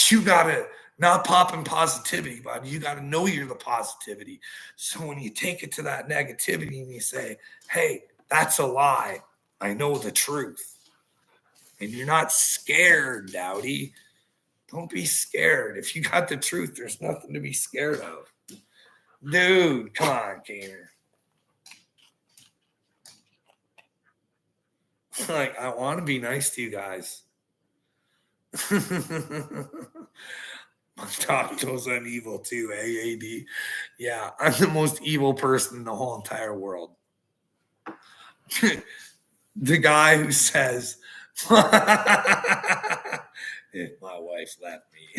You gotta not pop in positivity, bud. You gotta know you're the positivity. So when you take it to that negativity and you say, hey, that's a lie. I know the truth. And you're not scared, Dowdy. Don't be scared. If you got the truth, there's nothing to be scared of. Dude, come on, Gainer. Like, I want to be nice to you guys. My dog knows I'm evil too, AAD. Yeah, I'm the most evil person in the whole entire world. The guy who says, if my wife left me,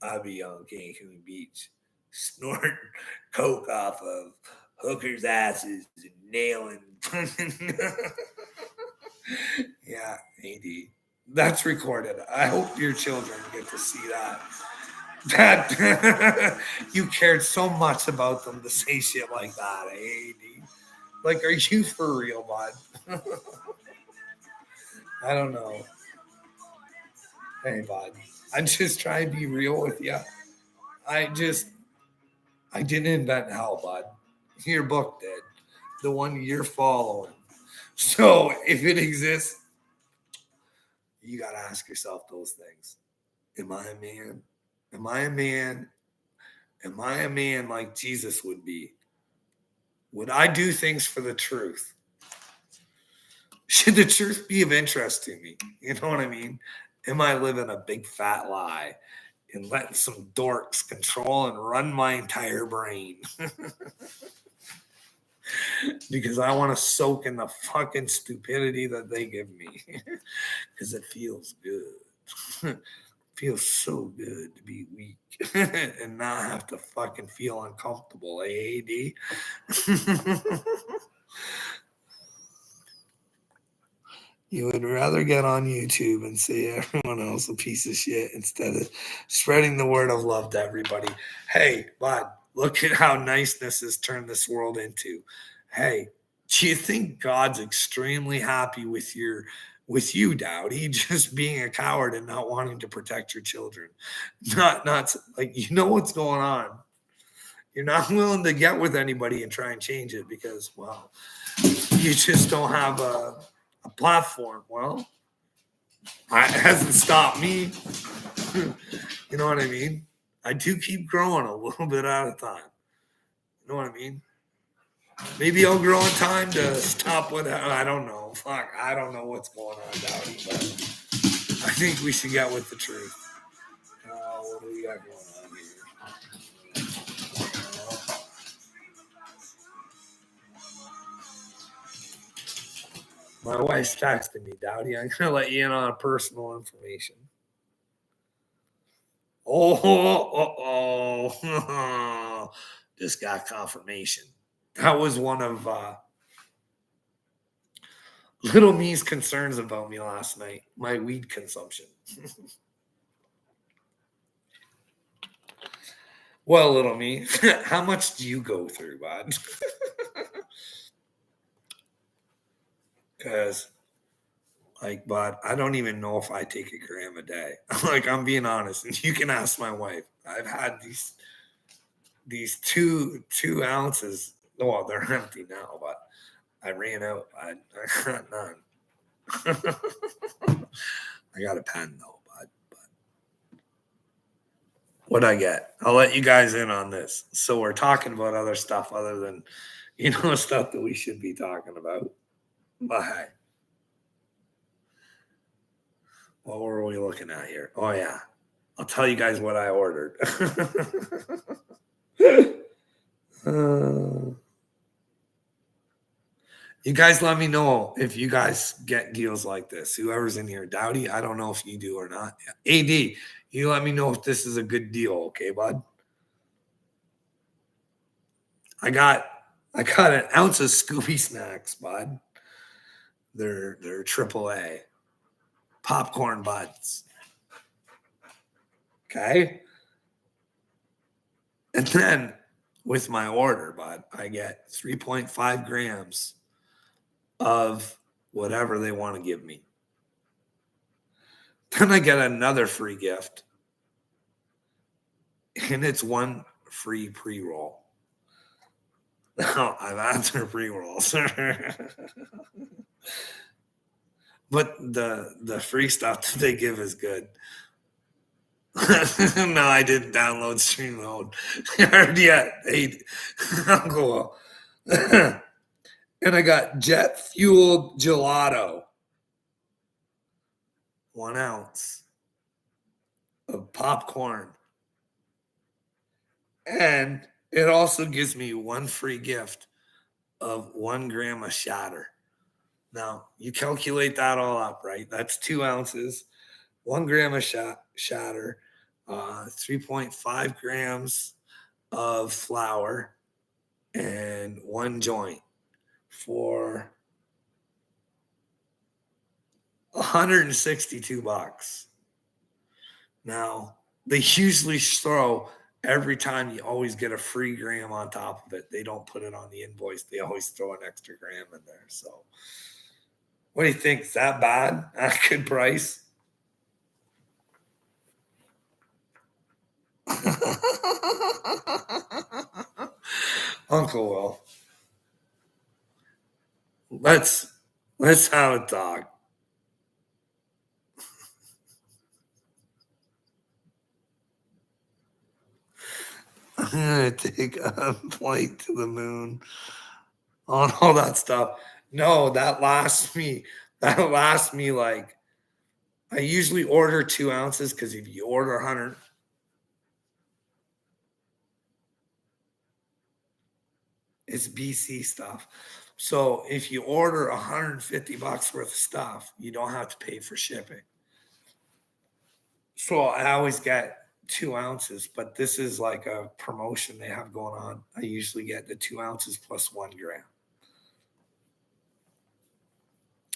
I'd be on Cancun Beach, snorting coke off of hookers' asses and nailing. Yeah, AD. That's recorded. I hope your children get to see that. That you cared so much about them to say shit like that, AD. Like, are you for real, bud? I don't know. Hey, bud. I'm just trying to be real with you. I didn't invent hell, bud. Your book did. The one you're following. So if it exists, you got to ask yourself those things. Am I a man? Am I a man? Am I a man like Jesus would be? Would I do things for the truth? Should the truth be of interest to me? You know what I mean? Am I living a big fat lie and letting some dorks control and run my entire brain? Because I want to soak in the fucking stupidity that they give me. Because it feels good. Feels so good to be weak and not have to fucking feel uncomfortable, AAD. You would rather get on YouTube and say everyone else a piece of shit instead of spreading the word of love to everybody. Hey, bud, look at how niceness has turned this world into. Hey, do you think God's extremely happy with you, Dowdy, just being a coward and not wanting to protect your children? Not like, you know what's going on. You're not willing to get with anybody and try and change it because, well, you just don't have a platform. Well, it hasn't stopped me. You know what I mean? I do keep growing a little bit at a time. You know what I mean? Maybe I'll grow in time to stop with that. I don't know. Fuck, I don't know what's going on, Dowdy, but I think we should get with the truth. What do we got going on here? My wife's texting me, Dowdy. I'm going to let you in on personal information. Oh, just got confirmation. That was one of little me's concerns about me last night, my weed consumption. Well, little me, how much do you go through, bud? Because, like, bud, I don't even know if I take a gram a day. Like, I'm being honest, and you can ask my wife. I've had these two ounces. Well, they're empty now, but I ran out. I got none. I got a pen though, but what I get, I'll let you guys in on this. So we're talking about other stuff other than stuff that we should be talking about. But hey, what were we looking at here? Oh, yeah. I'll tell you guys what I ordered. You guys let me know if you guys get deals like this. Whoever's in here, Dowdy, I don't know if you do or not. AD, you let me know if this is a good deal, okay, bud? I got an ounce of Scooby snacks, bud. They're AAA popcorn buds. Okay. And then with my order, bud, I get 3.5 grams of whatever they want to give me. Then I get another free gift. And it's one free pre-roll. Now, I've had their pre-rolls. But the free stuff that they give is good. No, I didn't download Stream Mode. I heard yet. Hey, Uncle. And I got jet fueled gelato. 1 ounce of popcorn. And it also gives me one free gift of 1 gram of shatter. Now, you calculate that all up, right? That's 2 ounces, 1 gram of shatter, 3.5 grams of flour, and 1 joint for $162. Now, they usually throw every time you always get a free gram on top of it. They don't put it on the invoice. They always throw an extra gram in there. So what do you think? Is that bad? A good price? Uncle Will. Let's have a talk. I'm gonna take a flight to the moon on all that stuff. No, that lasts me like I usually order 2 ounces because if you order 100, it's BC stuff. So if you order $150 worth of stuff, you don't have to pay for shipping. So I always get 2 ounces, but this is like a promotion they have going on. I usually get the 2 ounces plus 1 gram.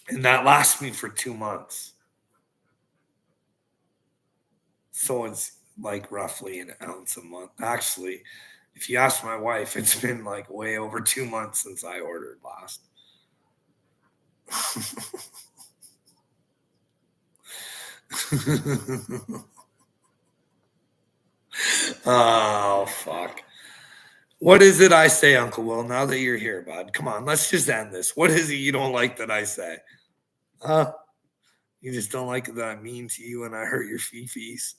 And that lasts me for 2 months. So it's like roughly an ounce a month. Actually, if you ask my wife, it's been like way over 2 months since I ordered last. Oh, fuck. What is it I say, Uncle Will, now that you're here, bud? Come on, let's just end this. What is it you don't like that I say? You just don't like that I'm mean to you and I hurt your fifis?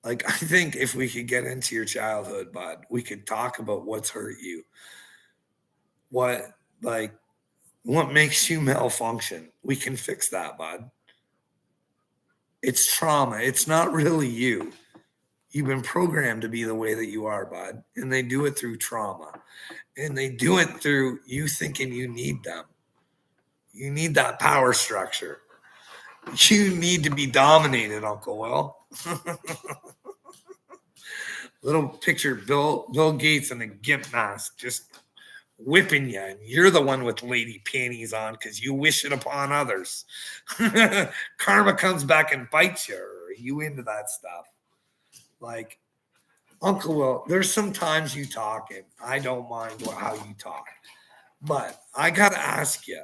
Like, I think if we could get into your childhood, bud, we could talk about what's hurt you. What makes you malfunction? We can fix that, bud. It's trauma. It's not really you. You've been programmed to be the way that you are, bud. And they do it through trauma. And they do it through you thinking you need them. You need that power structure. You need to be dominated, Uncle Will. Little picture, Bill Gates in a gimp mask, just whipping you. And you're the one with lady panties on because you wish it upon others. Karma comes back and bites you. Are you into that stuff? Like, Uncle Will, there's some times you talk and I don't mind how you talk. But I got to ask you,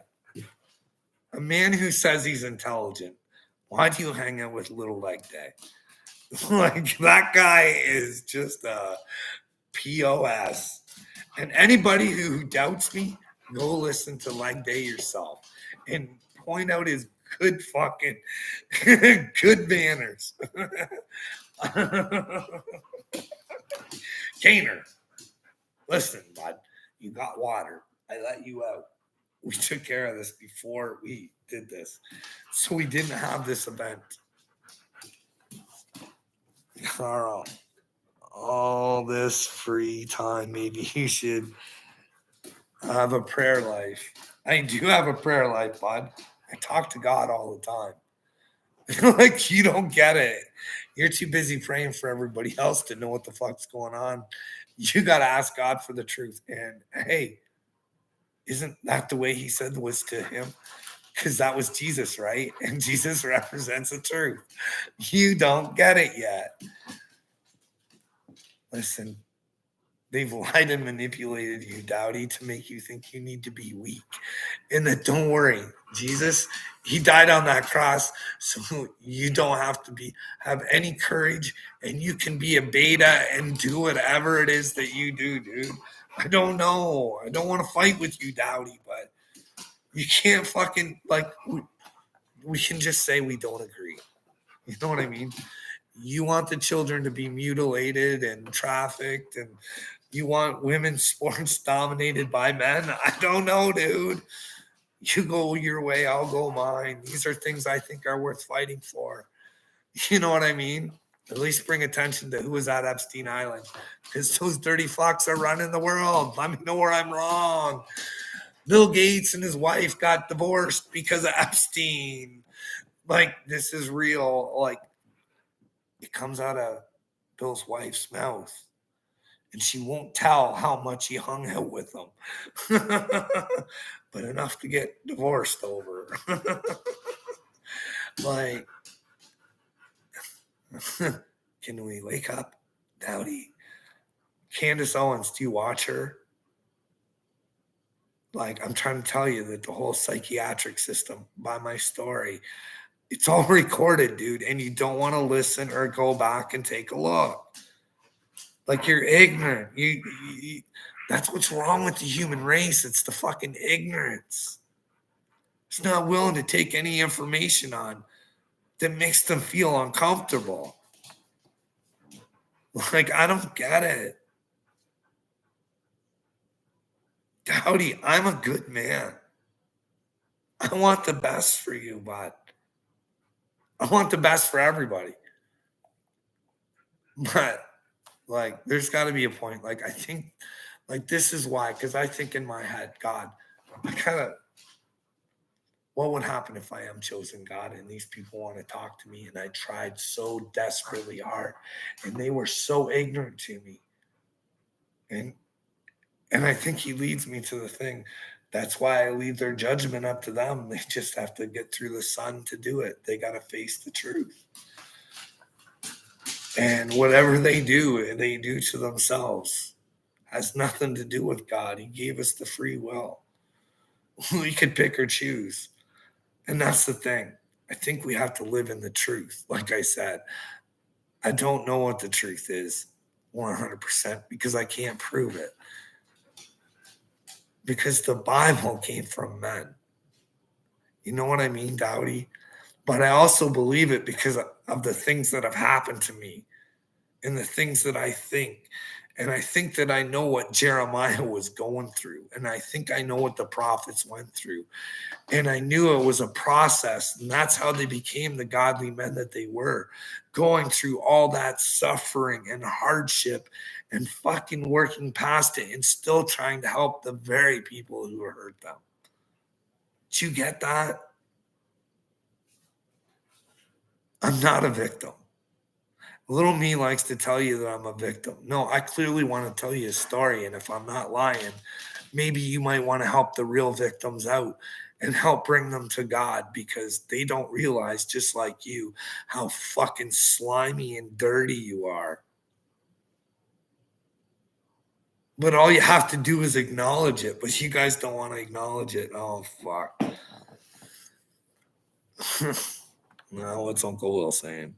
a man who says he's intelligent, why do you hang out with Little Leg Day? Like, that guy is just a POS. And anybody who doubts me, go listen to Leg Day yourself and point out his good fucking good manners. Gainer. listen, bud, you got water. I let you out. We took care of this before we did this. So we didn't have this event. Carl, all this free time, maybe you should have a prayer life. I do have a prayer life, bud. I talk to God all the time. Like, you don't get it. You're too busy praying for everybody else to know what the fuck's going on. You got to ask God for the truth. And hey, isn't that the way he said was to him? Because that was Jesus, right? And Jesus represents the truth. You don't get it yet. Listen, they've lied and manipulated you, Dowdy, to make you think you need to be weak. And that, don't worry, Jesus, he died on that cross, so you don't have to have any courage, and you can be a beta and do whatever it is that you do, dude. I don't know. I don't want to fight with you, Dowdy, but you can't fucking, like, we can just say we don't agree. You know what I mean? You want the children to be mutilated and trafficked, and you want women's sports dominated by men. I don't know, dude. You go your way, I'll go mine. These are things I think are worth fighting for. You know what I mean? At least bring attention to who was at Epstein Island, because those dirty fucks are running the world. Let me know where I'm wrong. Bill Gates and his wife got divorced because of Epstein. Like, this is real. Like, it comes out of Bill's wife's mouth, and she won't tell how much he hung out with them. But enough to get divorced over. Like, can we wake up, Dowdy? Candace Owens, do you watch her? Like, I'm trying to tell you that the whole psychiatric system, by my story, it's all recorded, dude, and you don't want to listen or go back and take a look. Like, you're ignorant. You that's what's wrong with the human race. It's the fucking ignorance. It's not willing to take any information on that makes them feel uncomfortable. Like, I don't get it. Dowdy, I'm a good man. I want the best for you, but I want the best for everybody. But, like, there's got to be a point. Like, I think, like, this is why, because I think in my head, God, I kind of, what would happen if I am chosen, God, and these people want to talk to me, and I tried so desperately hard, and they were so ignorant to me. And I think he leads me to the thing. That's why I leave their judgment up to them. They just have to get through the sun to do it. They got to face the truth. And whatever they do to themselves. Has nothing to do with God. He gave us the free will. We could pick or choose. And that's the thing. I think we have to live in the truth. Like I said, I don't know what the truth is 100% because I can't prove it. Because the Bible came from men. You know what I mean, Dowdy? But I also believe it because of the things that have happened to me and the things that I think. And I think that I know what Jeremiah was going through. And I think I know what the prophets went through. And I knew it was a process. And that's how they became the godly men that they were. Going through all that suffering and hardship and fucking working past it and still trying to help the very people who hurt them. Did you get that? I'm not a victim. Little me likes to tell you that I'm a victim. No, I clearly want to tell you a story. And if I'm not lying, maybe you might want to help the real victims out and help bring them to God because they don't realize, just like you, how fucking slimy and dirty you are. But all you have to do is acknowledge it. But you guys don't want to acknowledge it. Oh, fuck. Now, what's Uncle Will saying?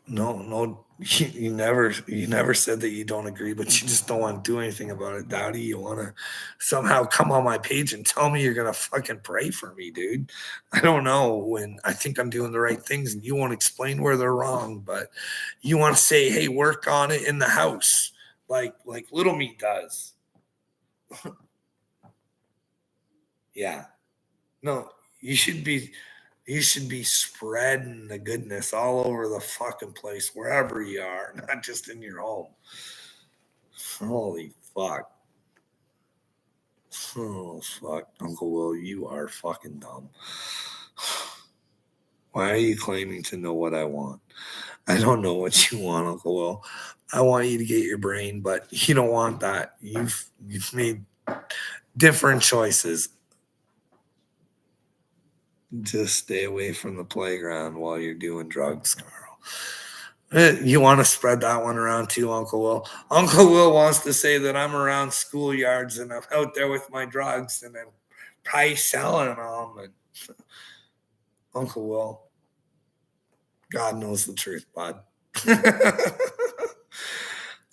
No, you never said that you don't agree, but you just don't want to do anything about it, Dowdy. You want to somehow come on my page and tell me you're gonna fucking pray for me, dude. I don't know when I think I'm doing the right things, and you want to explain where they're wrong, but you want to say, "Hey, work on it in the house," like Little Meat does. Yeah, no, you should be. You should be spreading the goodness all over the fucking place, wherever you are, not just in your home. Holy fuck. Oh, fuck. Uncle Will, you are fucking dumb. Why are you claiming to know what I want? I don't know what you want, Uncle Will. I want you to get your brain, but you don't want that. You've made different choices. Just stay away from the playground while you're doing drugs, Carl. You want to spread that one around too, Uncle Will. Uncle Will wants to say that I'm around schoolyards and I'm out there with my drugs and I'm probably selling them. And Uncle Will, God knows the truth, bud.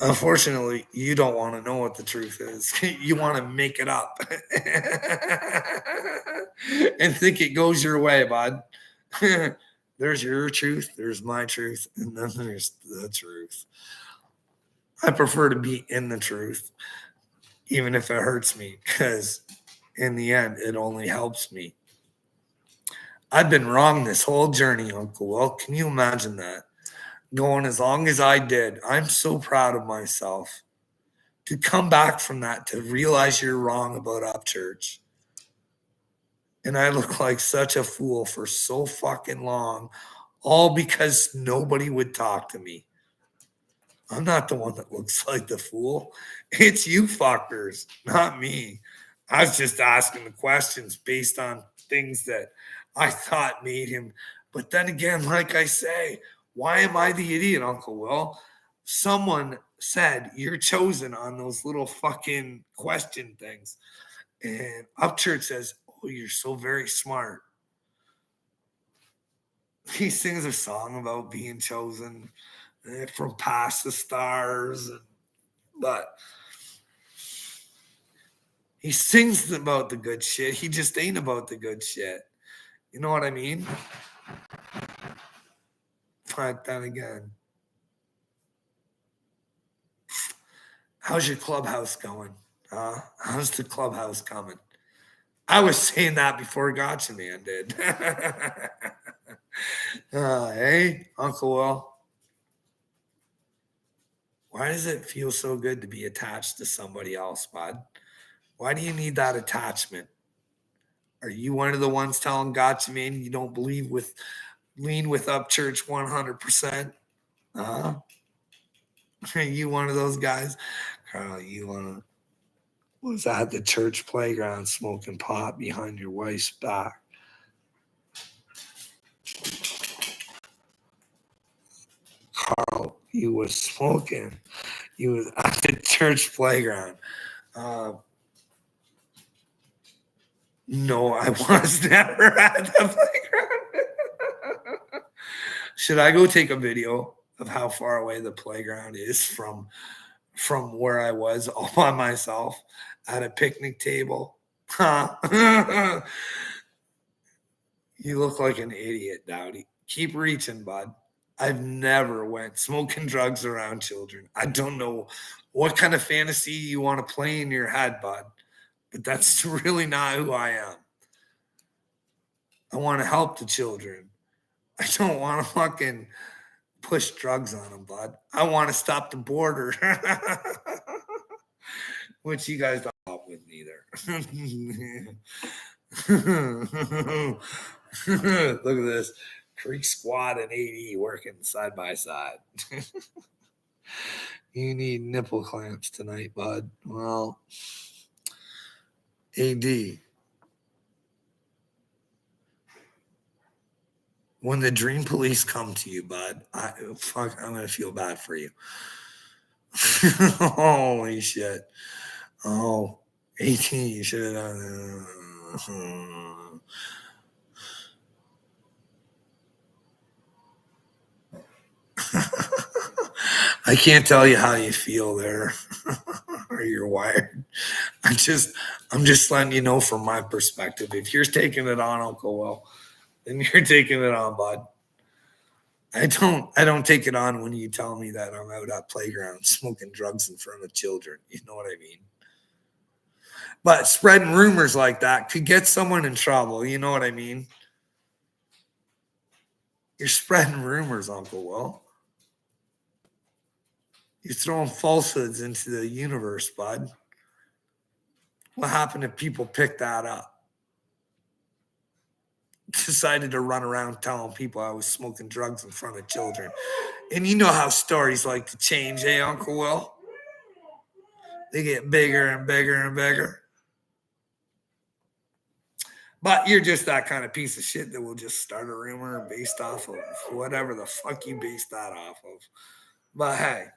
Unfortunately, you don't want to know what the truth is. You want to make it up and think it goes your way, bud. There's your truth, there's my truth, and then there's the truth. I prefer to be in the truth, even if it hurts me, because in the end, it only helps me. I've been wrong this whole journey, Uncle Will. Can you imagine that? Going as long as I did. I'm so proud of myself to come back from that, to realize you're wrong about Upchurch. And I look like such a fool for so fucking long, all because nobody would talk to me. I'm not the one that looks like the fool. It's you fuckers, not me. I was just asking the questions based on things that I thought made him. But then again, like I say, why am I the idiot, Uncle Will? Someone said you're chosen on those little fucking question things. And Upchurch says, oh, you're so very smart. He sings a song about being chosen from past the stars. But he sings about the good shit. He just ain't about the good shit. You know what I mean? But then again, how's your clubhouse going? How's the clubhouse coming? I was saying that before Gotcha Man did. Hey, Uncle Will. Why does it feel so good to be attached to somebody else, bud? Why do you need that attachment? Are you one of the ones telling Gotcha Man you don't lean with Upchurch 100%? Are you one of those guys? Carl, you was at the church playground smoking pot behind your wife's back. Carl, you was smoking. You was at the church playground. No, I was never at the playground. Should I go take a video of how far away the playground is from where I was all by myself at a picnic table? Huh? You look like an idiot, Dowdy. Keep reaching, bud. I've never went smoking drugs around children. I don't know what kind of fantasy you want to play in your head, bud, but that's really not who I am. I want to help the children. I don't want to fucking push drugs on them, bud. I want to stop the border, which you guys don't help with neither. Look at this. Creek Squad and AD working side by side. You need nipple clamps tonight, bud. Well, AD. When the dream police come to you, bud, I'm gonna feel bad for you. Holy shit. Oh, 18, you should have done I can't tell you how you feel there or you're wired. I'm just letting you know from my perspective. If you're taking it on, Uncle Will, then you're taking it on, bud. I don't take it on when you tell me that I'm out at playgrounds smoking drugs in front of children. You know what I mean? But spreading rumors like that could get someone in trouble. You know what I mean? You're spreading rumors, Uncle Will. You're throwing falsehoods into the universe, bud. What happened if people picked that up? Decided to run around telling people I was smoking drugs in front of children. And you know how stories like to change, eh, Uncle Will? They get bigger and bigger and bigger. But you're just that kind of piece of shit that will just start a rumor based off of whatever the fuck you base that off of. But hey,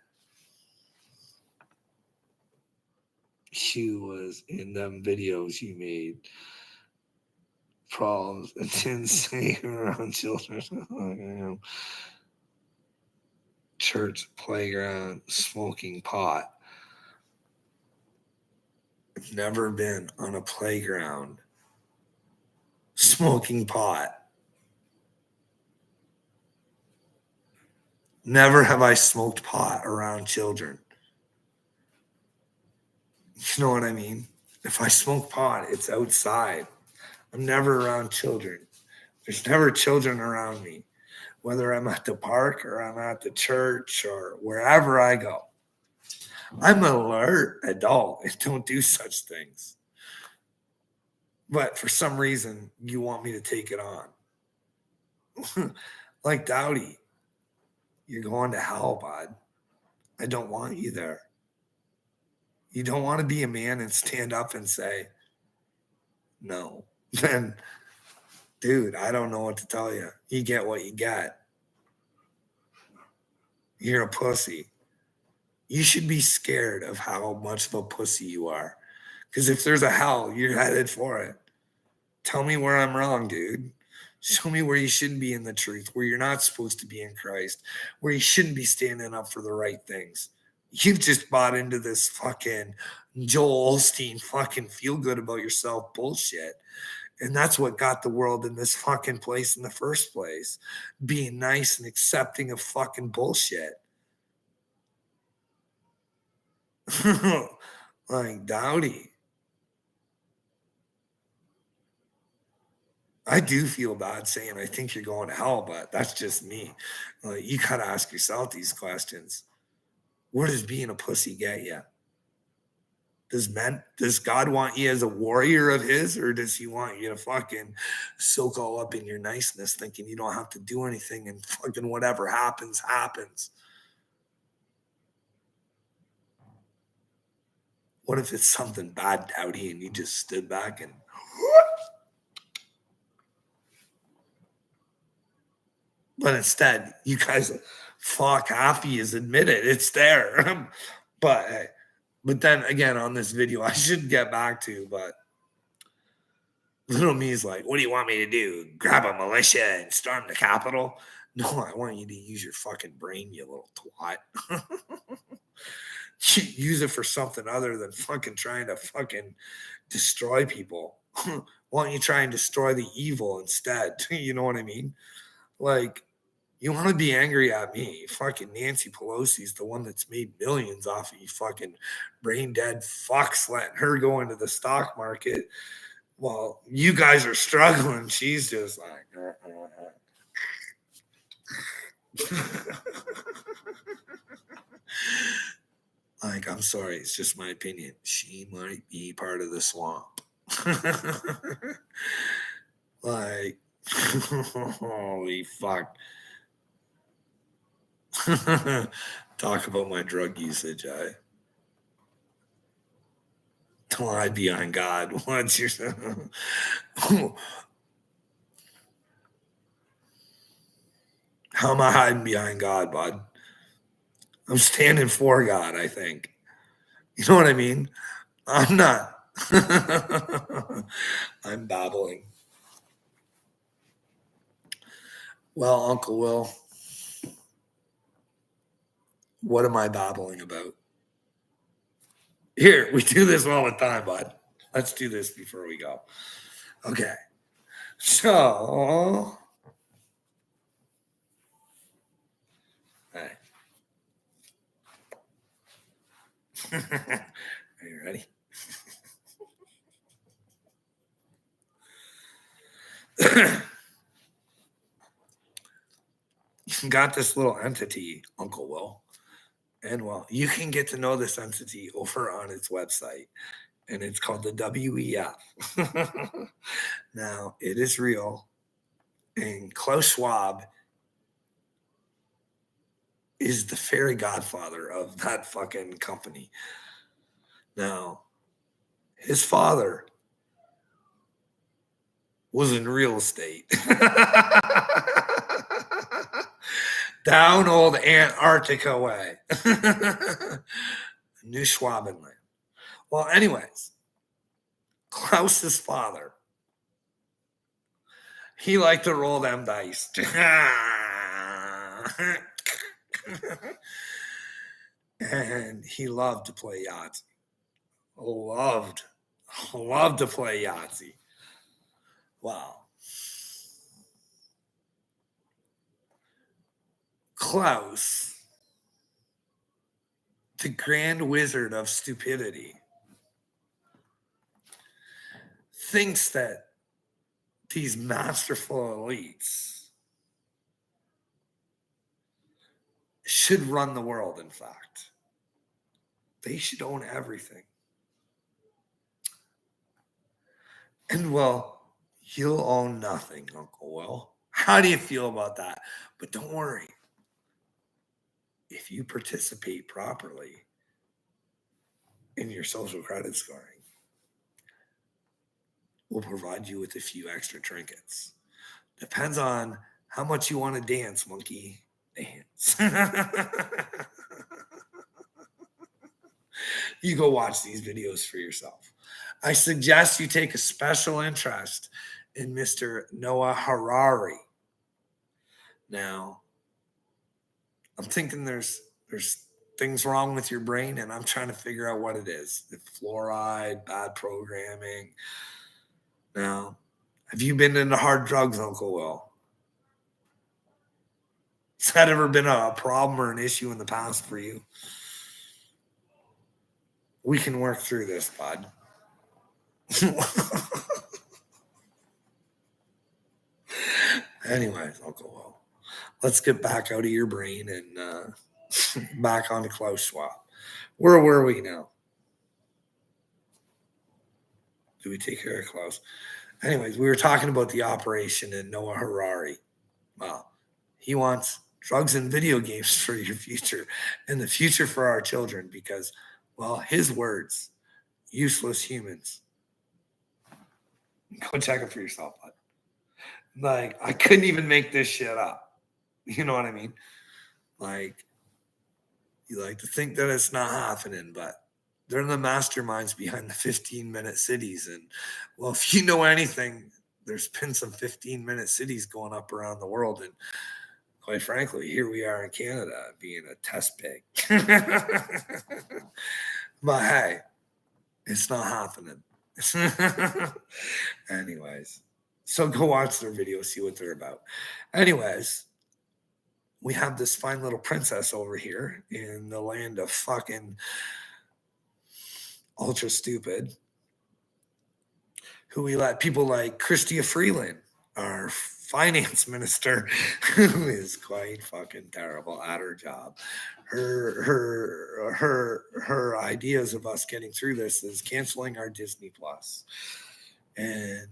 she was in them videos you made. Problems and didn't say around children. Church, playground, smoking pot. I've never been on a playground smoking pot. Never have I smoked pot around children. You know what I mean? If I smoke pot, it's outside. I'm never around children. There's never children around me, whether I'm at the park or I'm at the church or wherever I go. I'm an alert adult and don't do such things. But for some reason, you want me to take it on. Like Dowdy, you're going to hell, bud. I don't want you there. You don't want to be a man and stand up and say, no. Then, dude, I don't know what to tell you. You get what you get. You're a pussy. You should be scared of how much of a pussy you are. Because if there's a hell, you're headed for it. Tell me where I'm wrong, dude. Show me where you shouldn't be in the truth, where you're not supposed to be in Christ, where you shouldn't be standing up for the right things. You've just bought into this fucking Joel Osteen fucking feel good about yourself bullshit. And that's what got the world in this fucking place in the first place. Being nice and accepting of fucking bullshit. Like Dowdy. I do feel bad saying I think you're going to hell, but that's just me. Like, you gotta ask yourself these questions. Where does being a pussy get you? Does God want you as a warrior of his, or does he want you to fucking soak all up in your niceness, thinking you don't have to do anything and fucking whatever happens, happens? What if it's something bad, Dowdy, and you just stood back and but instead, you guys fuck happy is admit it. It's there. But then again, on this video, I should get back to, but little me is like, what do you want me to do? Grab a militia and storm the Capitol? No, I want you to use your fucking brain, you little twat. Use it for something other than fucking trying to fucking destroy people. Why don't you try and destroy the evil instead? You know what I mean? Like, you want to be angry at me? Fucking Nancy Pelosi's the one that's made millions off of you fucking brain dead fucks letting her go into the stock market. Well, you guys are struggling. She's just like, like, I'm sorry. It's just my opinion. She might be part of the swamp. Like, holy fuck. Talk about my drug usage. Don't hide behind God. What's your how am I hiding behind God, bud? I'm standing for God, I think. You know what I mean? I'm not. I'm babbling. Well, Uncle Will, What am I babbling about? Here, we do this all the time, bud. Let's do this before we go. Okay. So, all right. Are you ready? You got this little entity, Uncle Will. And well, you can get to know this entity over on its website, and it's called the WEF. Now, it is real, and Klaus Schwab is the fairy godfather of that fucking company. Now, his father was in real estate. Down old Antarctica way. New Schwabenland. Well, anyways, Klaus's father, he liked to roll them dice. And he loved to play Yahtzee. Loved to play Yahtzee. Wow. Klaus, the grand wizard of stupidity, thinks that these masterful elites should run the world, in fact. They should own everything. And well, you'll own nothing, Uncle Will. How do you feel about that? But don't worry. If you participate properly in your social credit scoring, we'll provide you with a few extra trinkets. Depends on how much you want to dance, monkey. Dance. You go watch these videos for yourself. I suggest you take a special interest in Mr. Noah Harari. Now, I'm thinking there's things wrong with your brain, and I'm trying to figure out what it is. The fluoride, bad programming. Now, have you been into hard drugs, Uncle Will? Has that ever been a problem or an issue in the past for you? We can work through this, bud. Anyways, Uncle Will, let's get back out of your brain and back onto Klaus Schwab. Where were we now? Do we take care of Klaus? Anyways, we were talking about the operation and Noah Harari. Well, he wants drugs and video games for your future and the future for our children because, well, his words, useless humans. Go check it for yourself, bud. Like, I couldn't even make this shit up. You know what I mean? Like, you like to think that it's not happening, but they're the masterminds behind the 15-minute cities. And, well, if you know anything, there's been some 15-minute cities going up around the world. And quite frankly, here we are in Canada being a test pig. But hey, it's not happening. Anyways, so go watch their videos, see what they're about. Anyways, we have this fine little princess over here in the land of fucking ultra stupid, who we let people like Chrystia Freeland, our finance minister, who is quite fucking terrible at her job. Her ideas of us getting through this is canceling our Disney Plus. And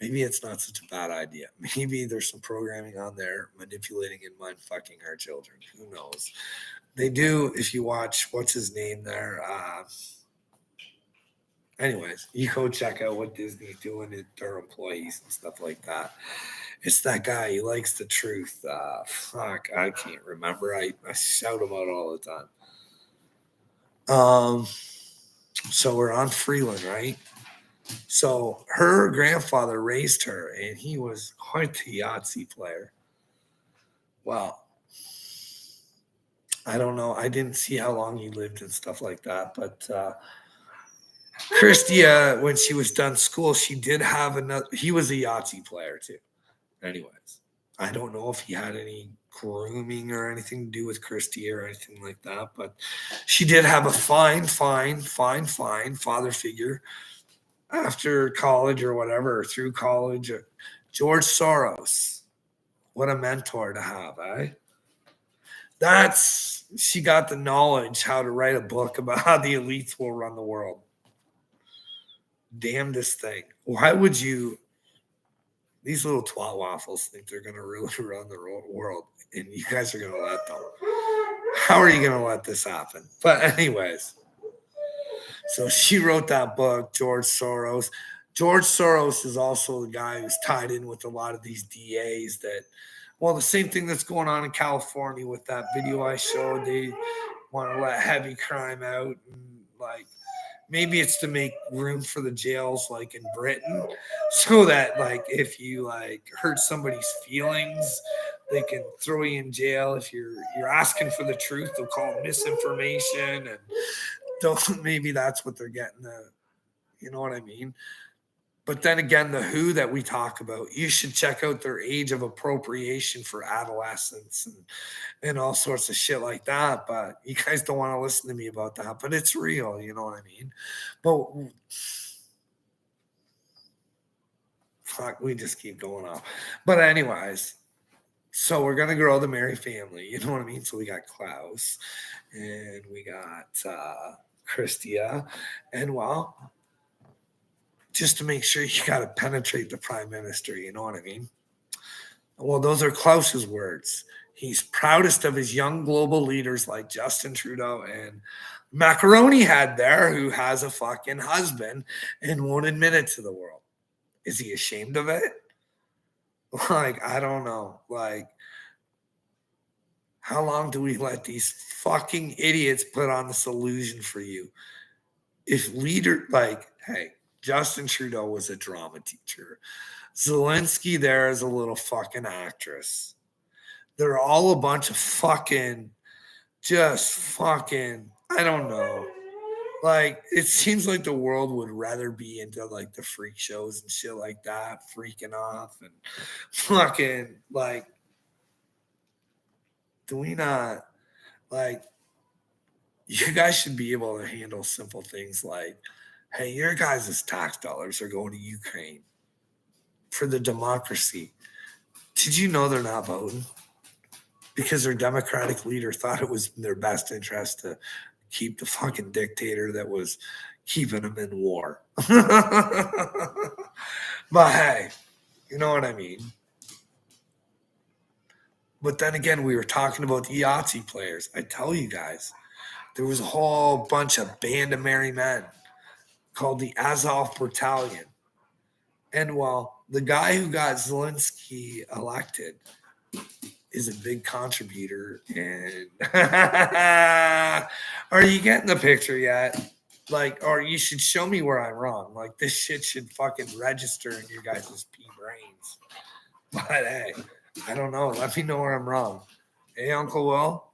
maybe it's not such a bad idea. Maybe there's some programming on there manipulating and mind fucking our children. Who knows? They do, if you watch, what's his name there? Anyways, you go check out what Disney's doing to their employees and stuff like that. It's that guy. He likes the truth. Fuck, I can't remember. I shout about it all the time. So we're on Freeland, right? So her grandfather raised her, and he was quite the Yahtzee player. Well, I don't know. I didn't see how long he lived and stuff like that. But Christia, when she was done school, she did have another. He was a Yahtzee player too. Anyways, I don't know if he had any grooming or anything to do with Christie or anything like that, but she did have a fine father figure after college or whatever, or through college. George Soros. What a mentor to have, eh? She got the knowledge how to write a book about how the elites will run the world. Damnedest thing. Why would you? These little twat waffles think they're going to really run the world, and you guys are going to let them. How are you going to let this happen? But anyways, so she wrote that book, George Soros. George Soros is also the guy who's tied in with a lot of these DAs that, well, the same thing that's going on in California with that video I showed. They want to let heavy crime out, and like maybe it's to make room for the jails like in Britain, so that like if you like hurt somebody's feelings, they can throw you in jail. If you're asking for the truth, they'll call it misinformation, and don't, maybe that's what they're getting at. You know what I mean? But then again, the WHO that we talk about, you should check out their age of appropriation for adolescents and all sorts of shit like that. But you guys don't want to listen to me about that. But it's real, you know what I mean? But fuck, we just keep going off. But anyways, so we're gonna grow the Mary family, you know what I mean? So we got Klaus and we got Christia, and well, just to make sure you got to penetrate the prime minister. You know what I mean? Well, those are Klaus's words. He's proudest of his young global leaders like Justin Trudeau and Macaroni had there, who has a fucking husband and won't admit it to the world. Is he ashamed of it? Like, I don't know. Like, how long do we let these fucking idiots put on this illusion for you? If hey, Justin Trudeau was a drama teacher. Zelensky there is a little fucking actress. They're all a bunch of fucking, I don't know. Like, it seems like the world would rather be into like the freak shows and shit like that, freaking off and fucking like, do we not, like, you guys should be able to handle simple things like, hey, your guys' tax dollars are going to Ukraine for the democracy. Did you know they're not voting? Because their Democratic leader thought it was in their best interest to keep the fucking dictator that was keeping them in war. But hey, you know what I mean? But then again, we were talking about the Yahtzee players. I tell you guys, there was a whole bunch of band of merry men called the Azov Battalion. And well, the guy who got Zelensky elected is a big contributor. And are you getting the picture yet? Like, or you should show me where I'm wrong. Like, this shit should fucking register in your guys' pea brains. But hey, I don't know. Let me know where I'm wrong. Hey, Uncle Will,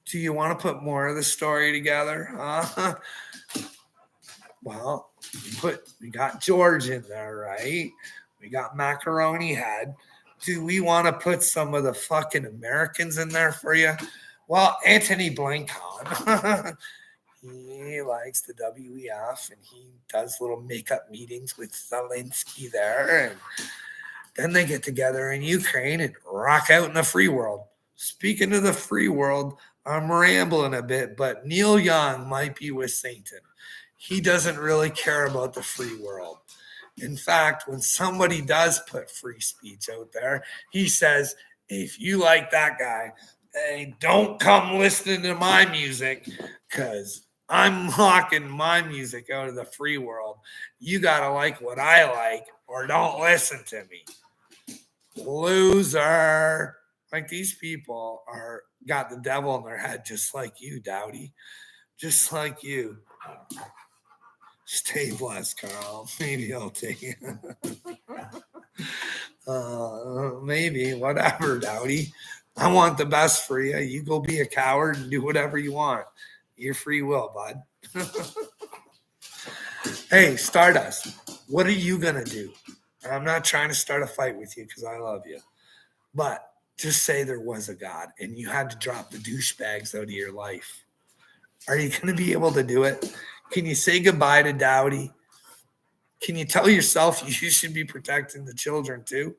do you want to put more of the story together? Well, we got George in there, right? We got Macaroni Head. Do we want to put some of the fucking Americans in there for you? Well, Anthony Blinken, he likes the WEF, and he does little makeup meetings with Zelensky there, and then they get together in Ukraine and rock out in the free world. Speaking of the free world, I'm rambling a bit, but Neil Young might be with Satan. He doesn't really care about the free world. In fact, when somebody does put free speech out there, he says, if you like that guy, hey, don't come listening to my music because I'm locking my music out of the free world. You got to like what I like or don't listen to me. Loser. Like, these people got the devil in their head just like you, Dowdy. Just like you. Stay blessed, Carl. Maybe I'll take it. Maybe, whatever, Dowdy. I want the best for you. You go be a coward and do whatever you want. Your free will, bud. Hey, Stardust, what are you going to do? I'm not trying to start a fight with you because I love you. But just say there was a God and you had to drop the douchebags out of your life. Are you going to be able to do it? Can you say goodbye to Dowdy? Can you tell yourself you should be protecting the children too?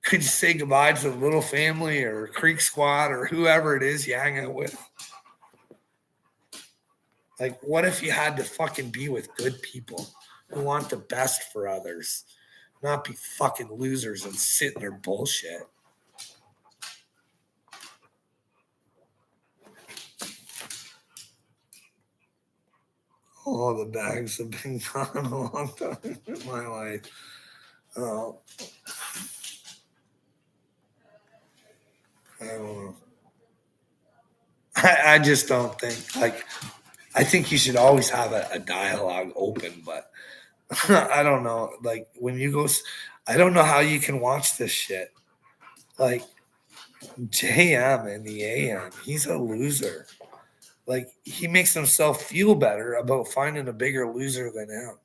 Could you say goodbye to the little family or Creek Squad or whoever it is you hang out with? Like, what if you had to fucking be with good people who want the best for others, not be fucking losers and sit in their bullshit? All the bags have been gone a long time in my life. Oh, I don't know. I just don't think, like, I think you should always have a dialogue open, but I don't know. Like, when you go, I don't know how you can watch this shit. Like, JM in the AM, he's a loser. Like, he makes himself feel better about finding a bigger loser than him.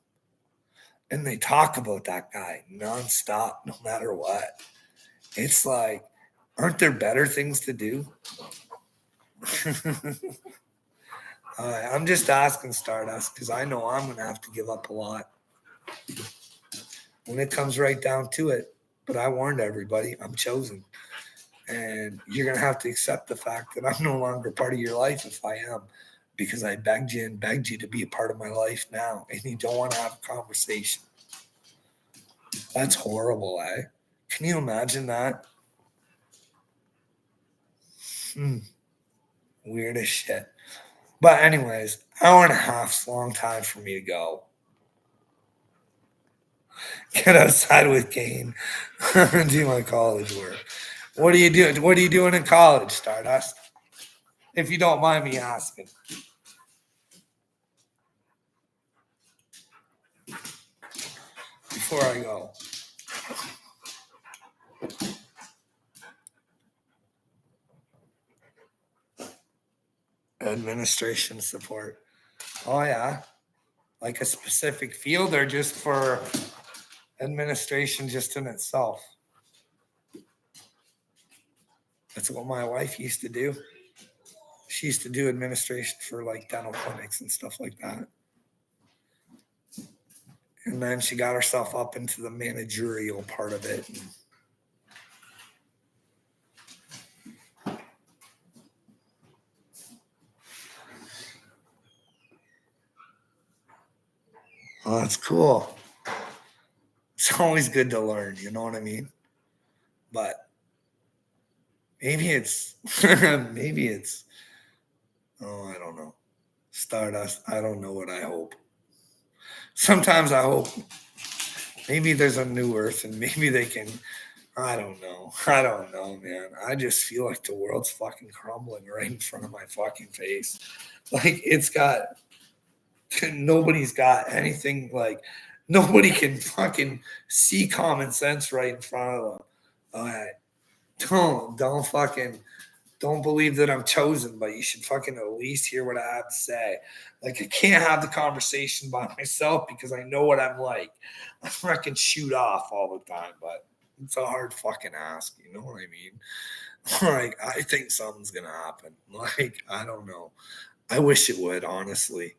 And they talk about that guy nonstop, no matter what. It's like, aren't there better things to do? I'm just asking, Stardust, because I know I'm going to have to give up a lot when it comes right down to it. But I warned everybody, I'm chosen. And you're going to have to accept the fact that I'm no longer part of your life if I am, because I begged you and begged you to be a part of my life now, and you don't want to have a conversation. That's horrible, eh? Can you imagine that? Weird as shit. But anyways, hour and a half's a long time for me to go. Get outside with Kane and do my college work. What are you doing? What are you doing in college, Stardust? If you don't mind me asking. Before I go. Administration support. Oh yeah. Like a specific field or just for administration just in itself? That's what my wife used to do. She used to do administration for like dental clinics and stuff like that. And then she got herself up into the managerial part of it. Oh, that's cool. It's always good to learn, you know what I mean? But maybe it's, oh, I don't know. Stardust, I don't know what I hope. Sometimes I hope maybe there's a new earth and maybe they can, I don't know, man. I just feel like the world's fucking crumbling right in front of my fucking face. Like, nobody's got anything, like, nobody can fucking see common sense right in front of them. All right. Don't believe that I'm chosen, but you should fucking at least hear what I have to say. Like, I can't have the conversation by myself because I know what I'm like. I fucking shoot off all the time, but it's a hard fucking ask. You know what I mean? Like, I think something's going to happen. Like, I don't know. I wish it would, honestly.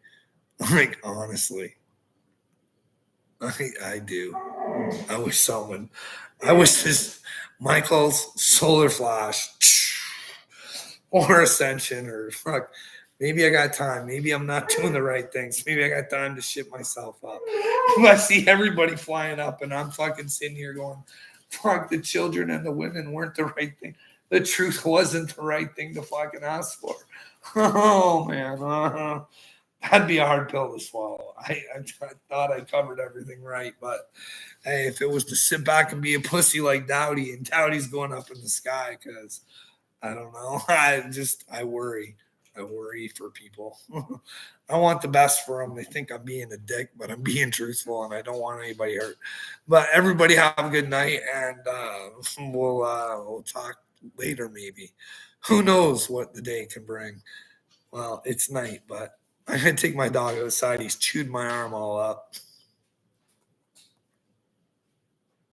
Like, honestly. I do. I wish this Michael's Solar Flash or Ascension or fuck. Maybe I got time. Maybe I'm not doing the right things. Maybe I got time to shit myself up. I see everybody flying up and I'm fucking sitting here going, fuck, the children and the women weren't the right thing. The truth wasn't the right thing to fucking ask for. Oh, man. That'd be a hard pill to swallow. I thought I covered everything right, but hey, if it was to sit back and be a pussy like Dowdy, and Dowdy's going up in the sky because I don't know. I worry. I worry for people. I want the best for them. They think I'm being a dick, but I'm being truthful, and I don't want anybody hurt. But everybody have a good night, and we'll talk later, maybe. Who knows what the day can bring? Well, it's night, but I'm going to take my dog outside. He's chewed my arm all up.